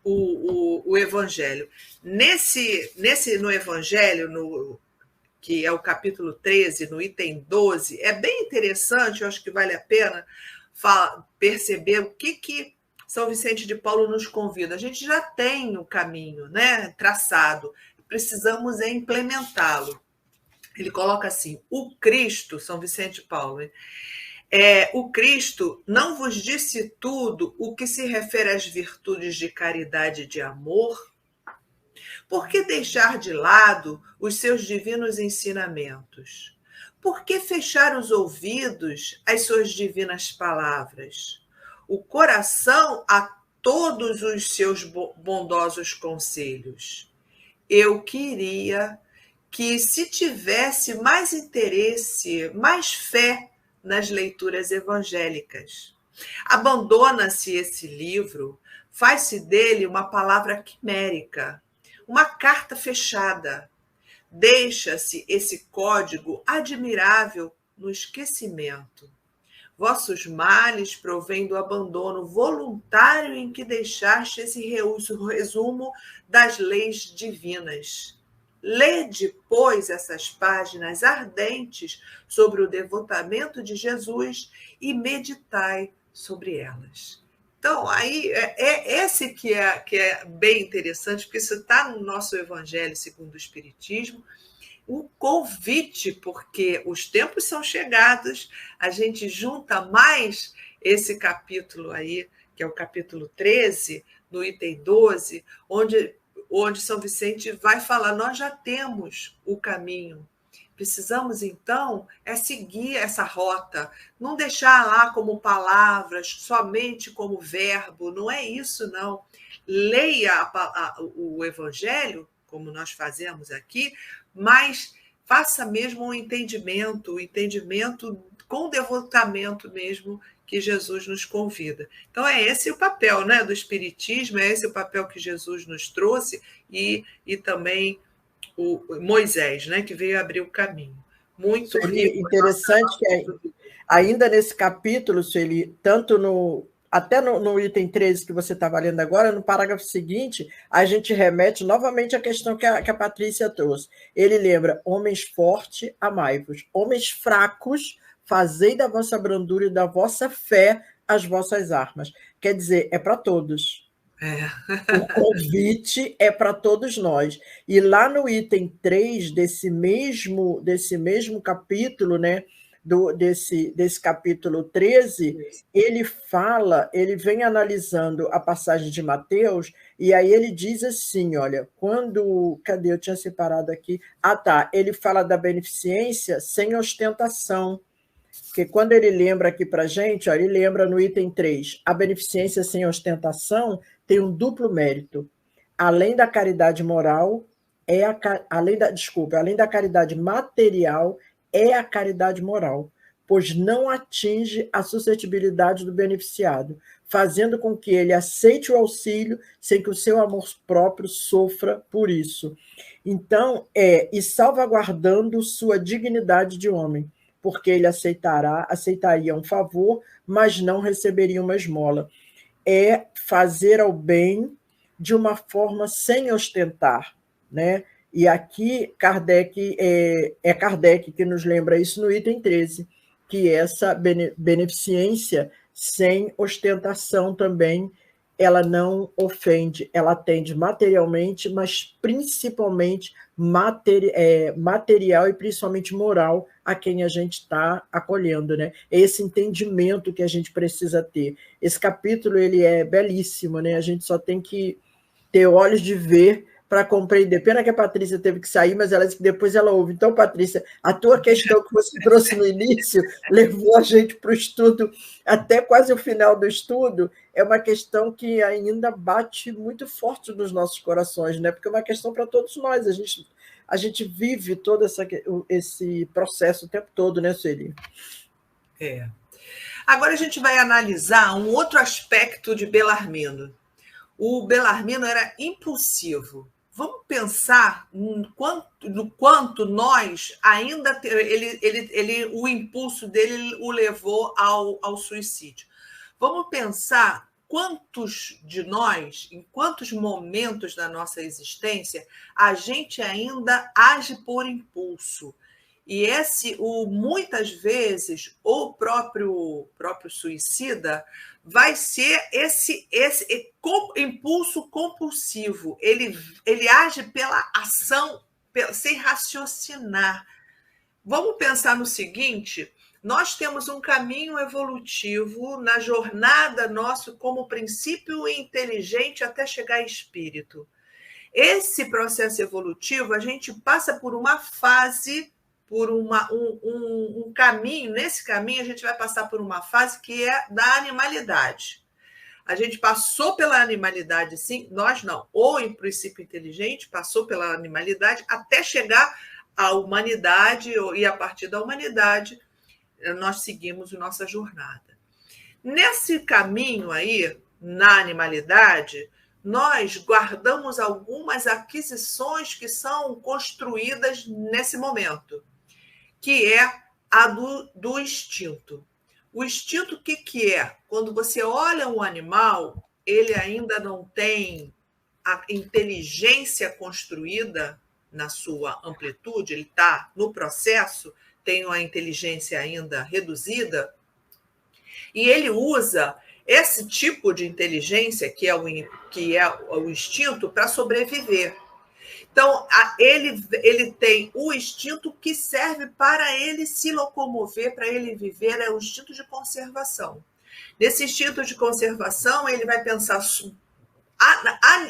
o Evangelho. No Evangelho, que é o capítulo 13, no item 12, é bem interessante, eu acho que vale a pena perceber o que São Vicente de Paulo nos convida. A gente já tem o caminho, né, traçado, precisamos implementá-lo. Ele coloca assim: o Cristo, São Vicente de Paulo, o Cristo não vos disse tudo o que se refere às virtudes de caridade e de amor? Por que deixar de lado os seus divinos ensinamentos? Por que fechar os ouvidos às suas divinas palavras? O coração a todos os seus bondosos conselhos? Eu queria que, se tivesse mais interesse, mais fé nas leituras evangélicas. Abandona-se esse livro, faz-se dele uma palavra quimérica, uma carta fechada. Deixa-se esse código admirável no esquecimento. Vossos males provêm do abandono voluntário em que deixaste esse resumo das leis divinas. Lede, pois, essas páginas ardentes sobre o devotamento de Jesus e meditai sobre elas. Então, aí esse que é bem interessante, porque isso está no nosso Evangelho segundo o Espiritismo, um convite, porque os tempos são chegados, a gente junta mais esse capítulo aí, que é o capítulo 13, no item 12, onde São Vicente vai falar, nós já temos o caminho. Precisamos, então, seguir essa rota, não deixar lá como palavras, somente como verbo, não é isso, não. Leia o Evangelho, como nós fazemos aqui, mas faça mesmo um entendimento com devotamento mesmo, que Jesus nos convida. Então, é esse o papel, né, do Espiritismo, é esse o papel que Jesus nos trouxe, e também o Moisés, né, que veio abrir o caminho. Muito rico. Interessante que ainda nesse capítulo, Sueli, tanto até no item 13 que você estava lendo agora, no parágrafo seguinte, a gente remete novamente à questão que a Patrícia trouxe. Ele lembra: homens fortes, amai-vos; homens fracos, fazei da vossa brandura e da vossa fé as vossas armas. Quer dizer, é para todos. O convite é para todos nós. E lá no item 3 desse mesmo capítulo, né, desse capítulo 13, ele vem analisando a passagem de Mateus, e aí ele diz assim, olha, cadê? Eu tinha separado aqui. Ele fala da beneficência sem ostentação. Porque quando ele lembra aqui para a gente, ele lembra no item 3, a beneficência sem ostentação tem um duplo mérito. Além da caridade moral, além da caridade material, é a caridade moral, pois não atinge a suscetibilidade do beneficiado, fazendo com que ele aceite o auxílio sem que o seu amor próprio sofra por isso. Então, e salvaguardando sua dignidade de homem, porque ele aceitaria um favor, mas não receberia uma esmola. É fazer ao bem de uma forma sem ostentar, né? E aqui Kardec que nos lembra isso no item 13, que essa beneficência sem ostentação também, ela não ofende, ela atende materialmente, mas principalmente material e principalmente moral a quem a gente está acolhendo, né? É esse entendimento que a gente precisa ter. Esse capítulo ele é belíssimo, né? A gente só tem que ter olhos de ver para compreender. Pena que a Patrícia teve que sair, mas ela disse que depois ela ouve. Então, Patrícia, a tua questão que você trouxe no início levou a gente para o estudo, até quase o final do estudo, é uma questão que ainda bate muito forte nos nossos corações, né? Porque é uma questão para todos nós. A gente vive todo esse processo o tempo todo, né, Sueli? Agora a gente vai analisar um outro aspecto de Belarmino. O Belarmino era impulsivo. Vamos pensar no quanto nós ainda... o impulso dele o levou ao suicídio. Vamos pensar quantos de nós, em quantos momentos da nossa existência, a gente ainda age por impulso. E muitas vezes, o próprio suicida vai ser esse impulso compulsivo. Ele age pela ação, sem raciocinar. Vamos pensar no seguinte: nós temos um caminho evolutivo na jornada nosso como princípio inteligente até chegar a espírito. Esse processo evolutivo, a gente passa por uma fase, por um caminho. Nesse caminho, a gente vai passar por uma fase que é da animalidade. A gente passou pela animalidade, sim, nós não. Ou em princípio inteligente, passou pela animalidade até chegar à humanidade, e a partir da humanidade nós seguimos a nossa jornada. Nesse caminho aí, na animalidade, nós guardamos algumas aquisições que são construídas nesse momento, que é a do instinto. O instinto, o que é? Quando você olha um animal, ele ainda não tem a inteligência construída na sua amplitude, ele está no processo, tem uma inteligência ainda reduzida, e ele usa esse tipo de inteligência, que é o instinto, para sobreviver. Então, ele tem o instinto que serve para ele se locomover, para ele viver, é o instinto de conservação. Nesse instinto de conservação, ele vai pensar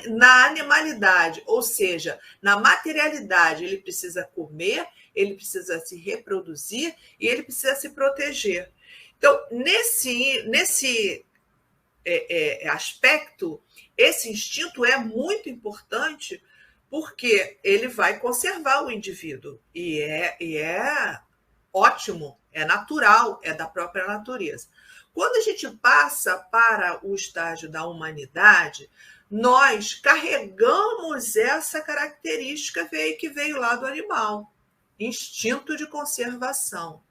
na animalidade, ou seja, na materialidade. Ele precisa comer, ele precisa se reproduzir e ele precisa se proteger. Então, nesse aspecto, esse instinto é muito importante, porque ele vai conservar o indivíduo. E é ótimo, é natural, é da própria natureza. Quando a gente passa para o estágio da humanidade, nós carregamos essa característica que veio lá do animal, instinto de conservação.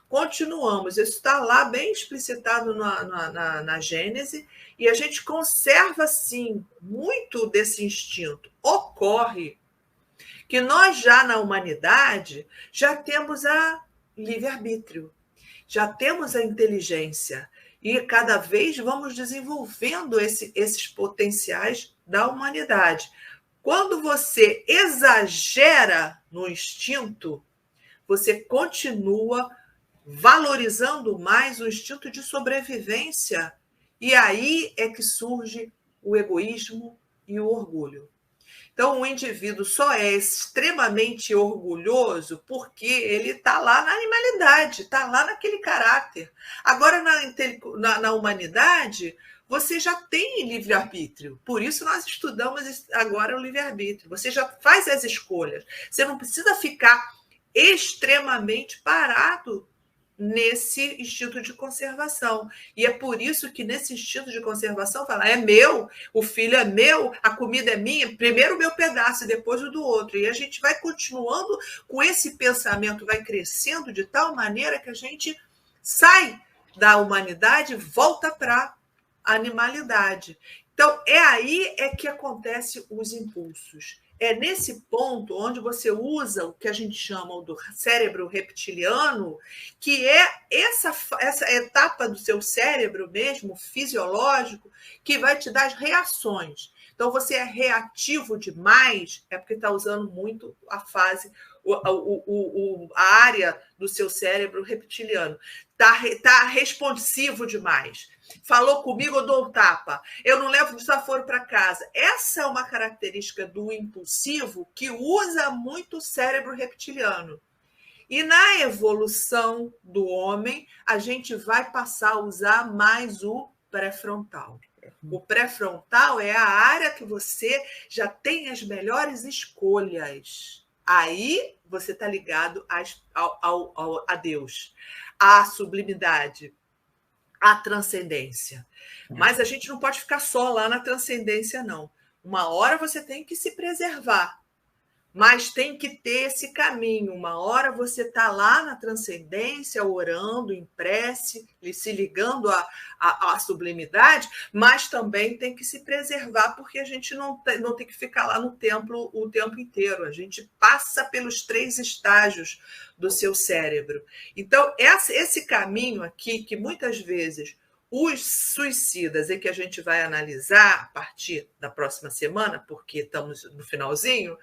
Continuamos, isso está lá bem explicitado na Gênese, e a gente conserva, sim, muito desse instinto. Ocorre que nós já na humanidade já temos a livre-arbítrio, já temos a inteligência, e cada vez vamos desenvolvendo esses potenciais da humanidade. Quando você exagera no instinto, você continua valorizando mais o instinto de sobrevivência, e aí é que surge o egoísmo e o orgulho. Então, o indivíduo só é extremamente orgulhoso porque ele está lá na animalidade, está lá naquele caráter. Agora, na humanidade, você já tem livre-arbítrio. Por isso, nós estudamos agora o livre-arbítrio. Você já faz as escolhas. Você não precisa ficar extremamente parado nesse instinto de conservação. E é por isso que nesse instinto de conservação fala, é meu, o filho é meu, a comida é minha, primeiro o meu pedaço e depois o do outro. E a gente vai continuando com esse pensamento, vai crescendo de tal maneira que a gente sai da humanidade e volta para a animalidade. Então, é aí que acontecem os impulsos. É nesse ponto onde você usa o que a gente chama do cérebro reptiliano, que é essa etapa do seu cérebro mesmo, fisiológico, que vai te dar as reações. Então, você é reativo demais, é porque está usando muito a fase, a área do seu cérebro reptiliano. Está responsivo demais. Falou comigo, eu dou um tapa. Eu não levo desaforo para casa. Essa é uma característica do impulsivo que usa muito o cérebro reptiliano. E na evolução do homem, a gente vai passar a usar mais o pré-frontal. O pré-frontal é a área que você já tem as melhores escolhas. Aí você está ligado a Deus, à sublimidade, à transcendência. Mas a gente não pode ficar só lá na transcendência, não. Uma hora você tem que se preservar, mas tem que ter esse caminho. Uma hora você está lá na transcendência, orando, em prece, se ligando à sublimidade, mas também tem que se preservar, porque a gente não tem que ficar lá no templo o tempo inteiro. A gente passa pelos 3 estágios do seu cérebro. Então, esse caminho aqui, que muitas vezes os suicidas, e que a gente vai analisar a partir da próxima semana, porque estamos no finalzinho,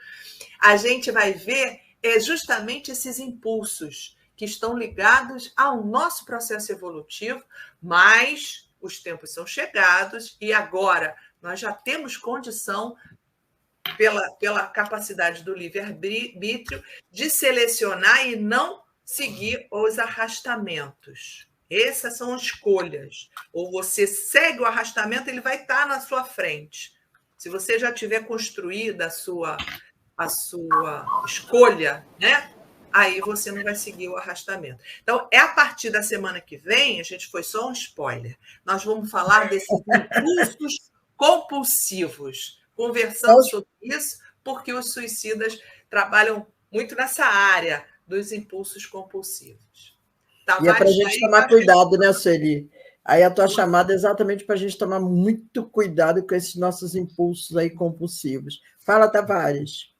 a gente vai ver justamente esses impulsos que estão ligados ao nosso processo evolutivo, mas os tempos são chegados e agora nós já temos condição, pela capacidade do livre-arbítrio, de selecionar e não seguir os arrastamentos. Essas são escolhas. Ou você segue o arrastamento, ele vai estar na sua frente. Se você já tiver construída a sua escolha, né? Aí você não vai seguir o arrastamento. Então, a partir da semana que vem, a gente foi só um spoiler. Nós vamos falar desses impulsos compulsivos, conversando sobre isso, porque os suicidas trabalham muito nessa área dos impulsos compulsivos. E é para a gente tomar cuidado, né, Sueli? Aí a tua chamada é exatamente para a gente tomar muito cuidado com esses nossos impulsos aí compulsivos. Fala, Tavares.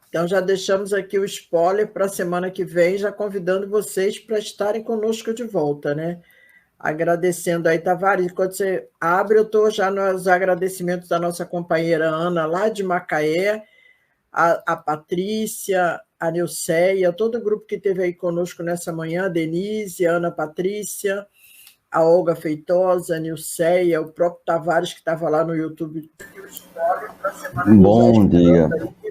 Então, já deixamos aqui o spoiler para a semana que vem, já convidando vocês para estarem conosco de volta, né? Agradecendo aí, Tavares. Quando você abre, eu estou já nos agradecimentos da nossa companheira Ana, lá de Macaé, a Patrícia, a Nilceia, todo o grupo que esteve aí conosco nessa manhã, a Denise, a Ana Patrícia, a Olga Feitosa, a Nilceia, o próprio Tavares, que estava lá no YouTube. Bom dia.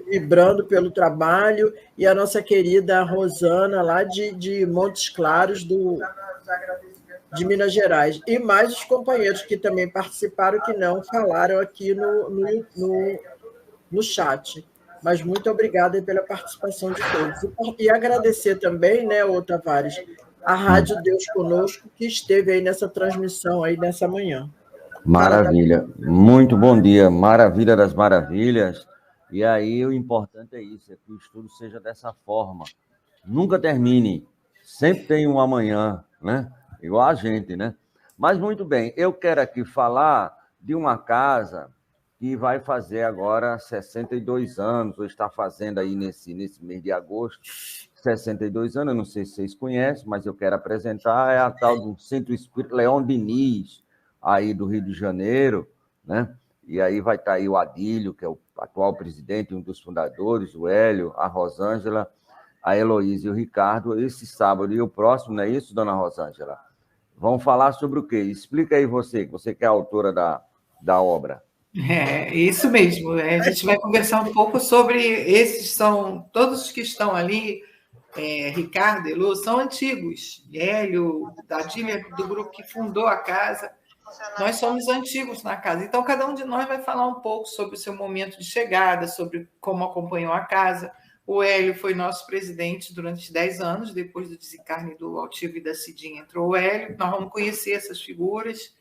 Vibrando pelo trabalho, e a nossa querida Rosana, lá de Montes Claros, de Minas Gerais. E mais os companheiros que também participaram, que não falaram aqui no chat. Mas muito obrigada pela participação de todos. E agradecer também, né, ô Tavares, a Rádio Deus Conosco, que esteve aí nessa transmissão aí nessa manhã. Maravilha. Muito bom dia. Maravilha das maravilhas. E aí o importante é isso, é que o estudo seja dessa forma. Nunca termine. Sempre tem um amanhã, né? Igual a gente, né? Mas muito bem, eu quero aqui falar de uma casa que vai fazer agora 62 anos, ou está fazendo aí nesse mês de agosto, 62 anos, eu não sei se vocês conhecem, mas eu quero apresentar, é a tal do Centro Espírita Leão Diniz, aí do Rio de Janeiro, né? E aí vai estar aí o Adílio, que é o atual presidente, um dos fundadores, o Hélio, a Rosângela, a Heloísa e o Ricardo, esse sábado e o próximo, não é isso, dona Rosângela? Vão falar sobre o quê? Explica aí você que é a autora da obra. É, isso mesmo. A gente vai conversar um pouco sobre todos os que estão ali, Ricardo, Elo, são antigos. Hélio, Adília, do grupo que fundou a casa, nós somos antigos na casa. Então, cada um de nós vai falar um pouco sobre o seu momento de chegada, sobre como acompanhou a casa. O Hélio foi nosso presidente durante 10 anos, depois do desencarne do Altivo e da Cidinha, entrou o Hélio. Nós vamos conhecer essas figuras.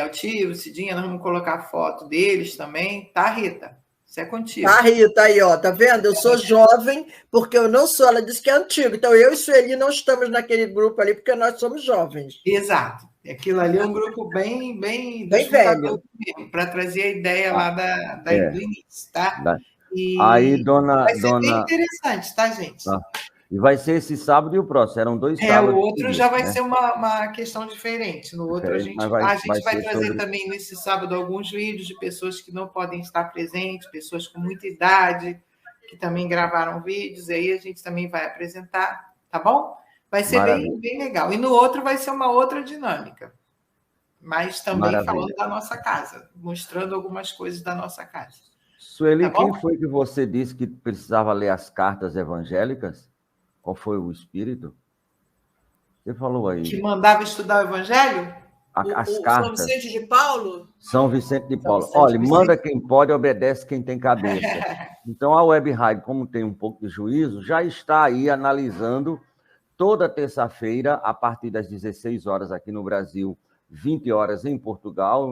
Altivo, Cidinha, nós vamos colocar a foto deles também. Tá, Rita? Isso é contigo. Tá, Rita, aí, ó, tá vendo? Eu sou jovem, porque eu não sou, ela disse que é antigo. Então, eu e Sueli não estamos naquele grupo ali, porque nós somos jovens. Exato. Aquilo ali é um grupo bem velho. Para trazer a ideia lá do início, tá? Aí, vai ser bem interessante, tá, gente? E vai ser esse sábado e o próximo. Eram 2 sábados. O outro já vai ser uma questão diferente. No outro, a gente vai trazer também nesse sábado alguns vídeos de pessoas que não podem estar presentes, pessoas com muita idade, que também gravaram vídeos, e aí a gente também vai apresentar, tá bom? Vai ser bem legal. E no outro vai ser uma outra dinâmica, mas também falando da nossa casa, mostrando algumas coisas da nossa casa. Sueli, quem foi que você disse que precisava ler as cartas evangélicas? Qual foi o espírito? Você falou aí. Que mandava estudar o Evangelho? As cartas. São Vicente de Paulo? São Vicente de Paulo. Olha, manda quem pode, obedece quem tem cabeça. Então, a Web Rádio, como tem um pouco de juízo, já está aí analisando toda terça-feira, a partir das 16 horas aqui no Brasil, 20 horas em Portugal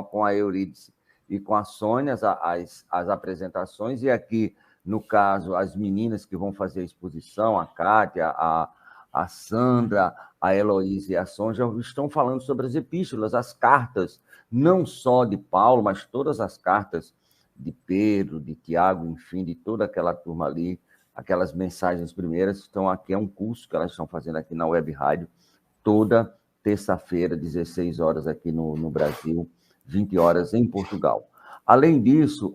com a Eurídice e com a Sônia, as apresentações, e aqui, no caso, as meninas que vão fazer a exposição, a Kátia, a Sandra, a Heloísa e a Sonja, estão falando sobre as epístolas, as cartas, não só de Paulo, mas todas as cartas de Pedro, de Tiago, enfim, de toda aquela turma ali, aquelas mensagens primeiras estão aqui, é um curso que elas estão fazendo aqui na Web Rádio, toda terça-feira, 16 horas aqui no Brasil, 20 horas em Portugal. Além disso,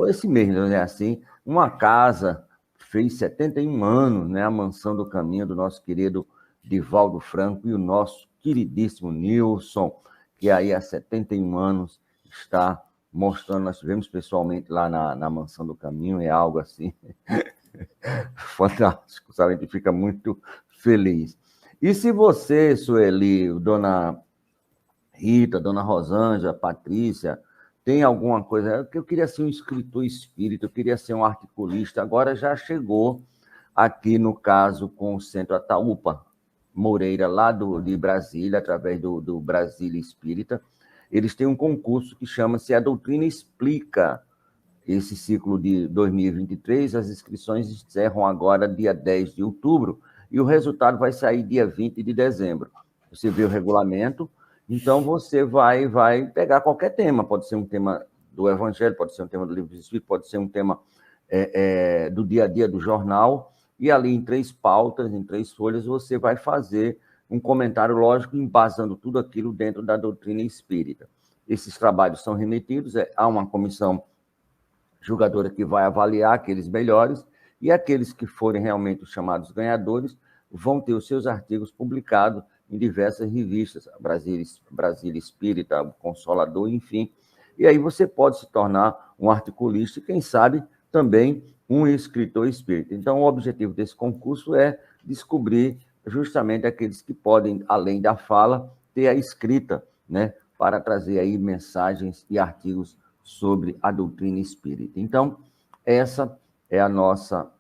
esse mês, não é assim, uma casa fez 71 anos, né, a Mansão do Caminho do nosso querido Divaldo Franco e o nosso queridíssimo Nilson, que aí há 71 anos está mostrando, nós tivemos pessoalmente lá na Mansão do Caminho, é algo assim fantástico, sabe? A gente fica muito feliz. E se você, Sueli, dona Rita, dona Rosângela, Patrícia, tem alguma coisa, eu queria ser um escritor espírita, eu queria ser um articulista, agora já chegou aqui, no caso, com o Centro Ataúpa Moreira, lá de Brasília, através do Brasília Espírita, eles têm um concurso que chama-se A Doutrina Explica. Esse ciclo de 2023, as inscrições encerram agora dia 10 de outubro, e o resultado vai sair dia 20 de dezembro. Você vê o regulamento, então você vai pegar qualquer tema, pode ser um tema do Evangelho, pode ser um tema do Livro dos Espíritos, pode ser um tema do dia a dia do jornal, e ali em 3 pautas, em 3 folhas, você vai fazer um comentário lógico, embasando tudo aquilo dentro da doutrina espírita. Esses trabalhos são remetidos, há uma comissão julgadora que vai avaliar aqueles melhores, e aqueles que forem realmente os chamados ganhadores vão ter os seus artigos publicados em diversas revistas, Brasília Espírita, Consolador, enfim. E aí você pode se tornar um articulista e, quem sabe, também um escritor espírita. Então, o objetivo desse concurso é descobrir justamente aqueles que podem, além da fala, ter a escrita, né, para trazer aí mensagens e artigos sobre a doutrina espírita. Então, essa é a nossa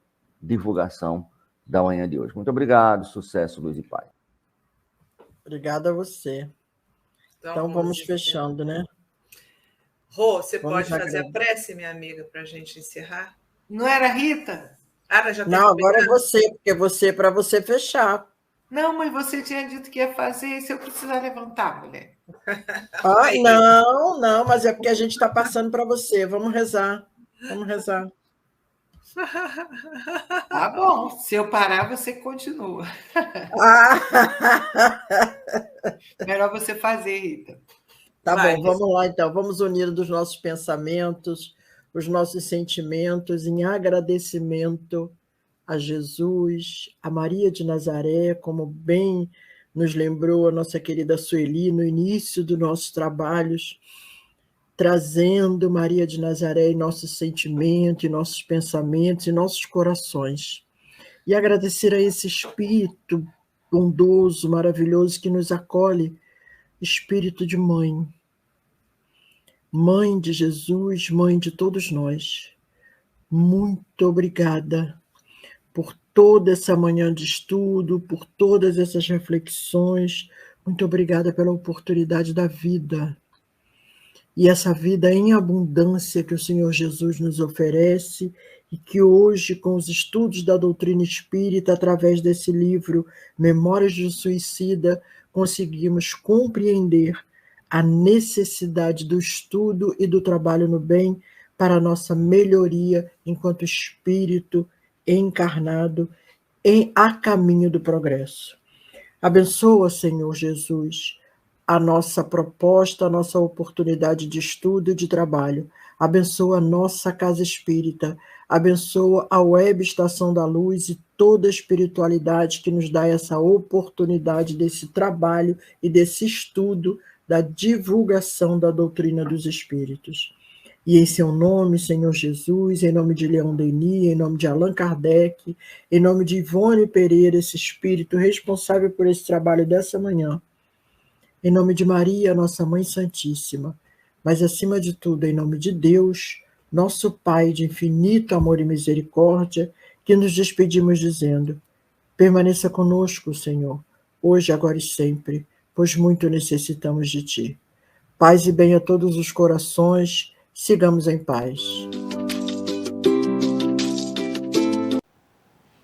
divulgação da manhã de hoje. Muito obrigado, sucesso, luz e paz. Obrigada a você. Então vamos fechando, né? Rô, você Vamos pode fazer a prece, minha amiga, para a gente encerrar? Não era a Rita? Não, agora é você, porque você para você fechar. Não, mas você tinha dito que ia fazer, e se eu precisar levantar, mulher? Ah, não, mas é porque a gente está passando para você. Vamos rezar. Vamos rezar. Tá bom, se eu parar, você continua. Melhor você fazer, Rita. Tá bom, vamos lá então. Vamos unir dos nossos pensamentos, os nossos sentimentos em agradecimento a Jesus, a Maria de Nazaré, como bem nos lembrou a nossa querida Sueli no início dos nossos trabalhos, trazendo Maria de Nazaré em nossos sentimentos, em nossos pensamentos, em nossos corações. E agradecer a esse Espírito bondoso, maravilhoso, que nos acolhe, Espírito de mãe. Mãe de Jesus, mãe de todos nós. Muito obrigada por toda essa manhã de estudo, por todas essas reflexões. Muito obrigada pela oportunidade da vida. E essa vida em abundância que o Senhor Jesus nos oferece e que hoje, com os estudos da doutrina espírita, através desse livro, Memórias de um Suicida, conseguimos compreender a necessidade do estudo e do trabalho no bem para a nossa melhoria enquanto espírito encarnado a caminho do progresso. Abençoa, Senhor Jesus, a nossa proposta, a nossa oportunidade de estudo e de trabalho. Abençoa a nossa casa espírita, abençoa a Web Estação da Luz e toda a espiritualidade que nos dá essa oportunidade desse trabalho e desse estudo da divulgação da doutrina dos espíritos. E em seu nome, Senhor Jesus, em nome de Leon Denis, em nome de Allan Kardec, em nome de Ivone Pereira, esse espírito responsável por esse trabalho dessa manhã, em nome de Maria, nossa Mãe Santíssima, mas acima de tudo, em nome de Deus, nosso Pai de infinito amor e misericórdia, que nos despedimos dizendo: permaneça conosco, Senhor, hoje, agora e sempre, pois muito necessitamos de Ti. Paz e bem a todos os corações, sigamos em paz.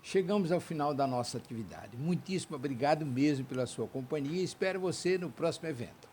Chegamos ao final da nossa atividade. Muitíssimo obrigado mesmo pela sua companhia e espero você no próximo evento.